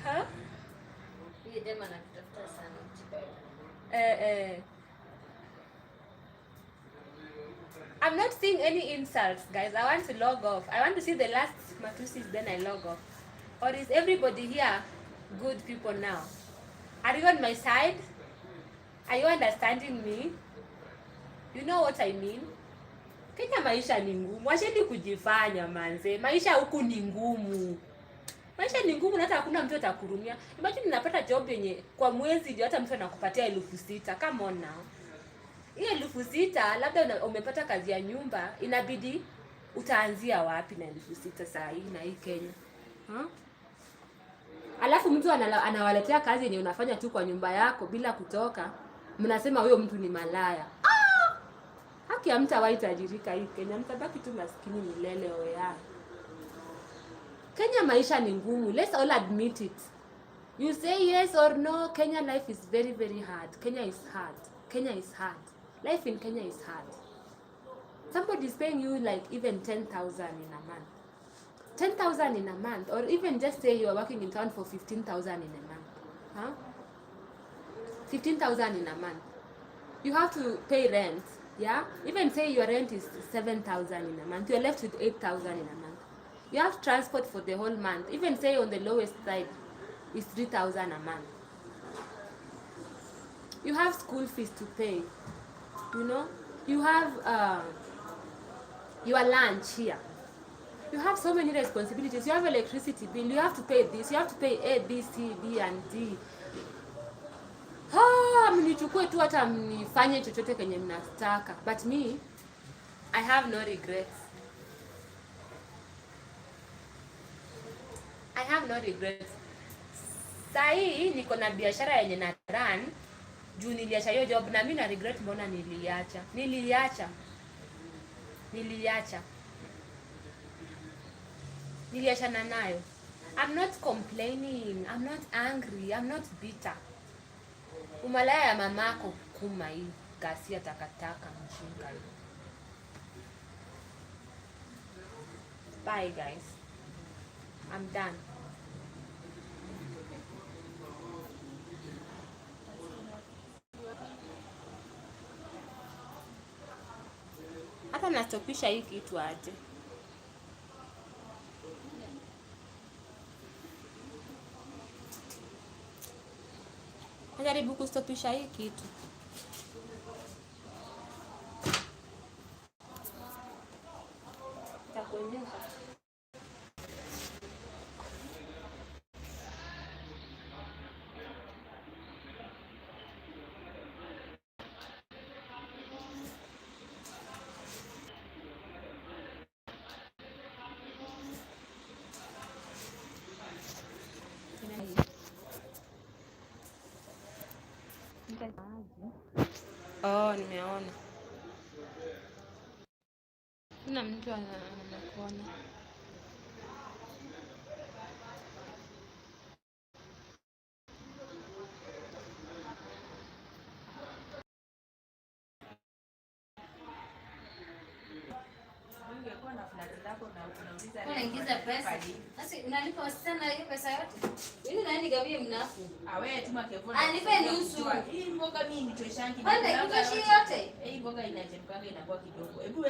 Huh? I'm not seeing any insults, guys. I want to log off. I want to see the last matusis, then I log off. Or is everybody here good people now? Are you on my side? Are you understanding me? You know what I mean? Kenya maisha ni ngumu. Washeni kujifanya manze. Maisha huku ni ngumu. Maisha ni ngumu na hata hakuna mtu atakurumia. Imagine ninapata job yenye kwa mwezi ndio hata mtu anakupatia 6,000. Come on now. Hiyo 6,000 labda umepata kazi ya nyumba, inabidi utaanzia wapi na 6,000 saa hii na hii Kenya? Alafu mtu anawaletea kazi yenye unafanya tu kwa nyumba yako bila kutoka. Mnasema huyo mtu ni malaya. Haki ya mtu hawaitajirika hii Kenya, mtabaki tu maskini milele oya. Kenya maisha ni ngumu. Let's all admit it. You say yes or no, Kenya life is very, very hard. Kenya is hard. Kenya is hard. Life in Kenya is hard. Somebody is paying you like even 10,000 in a month. 10,000 in a month, or even just say you are working in town for 15,000 in a month. 15,000 in a month. You have to pay rent, yeah? Even say your rent is 7,000 in a month, you are left with 8,000 in a month. You have transport for the whole month. Even say on the lowest side is 3,000 a month. You have school fees to pay. You know, you have your lunch here. You have so many responsibilities. You have electricity bill. You have to pay this. You have to pay A, B, C, D, and D. Mnichukue tu hata mnifanye chochote kenye mnataka. But me, I have no regrets. I have no regrets. Sai niko na biashara yenye na run. Juu niliacha hiyo job na mimi na regret mbona niliacha. Niliacha na nayo. I'm not complaining. I'm not angry. I'm not bitter. Umalaya ya mamako kuma hii. Gasia takataka mshinga hii. Bye guys. I'm done. Hata nastopisha hii kitu aje. Najaribu kustopisha hii kitu. Takuonyesha. Oh, nimeona. Kuna mtu anakuona. Unaingiza pesa. Sasa unalipa wasichana hiyo pesa yote? Ili nani gawie mnafu? Wewe tuma kevona. Anipe nusu. Hii mboga mimi nitoe shangi. Banda itoshi yote. Hii mboga inachemka inakuwa kidogo. Hebu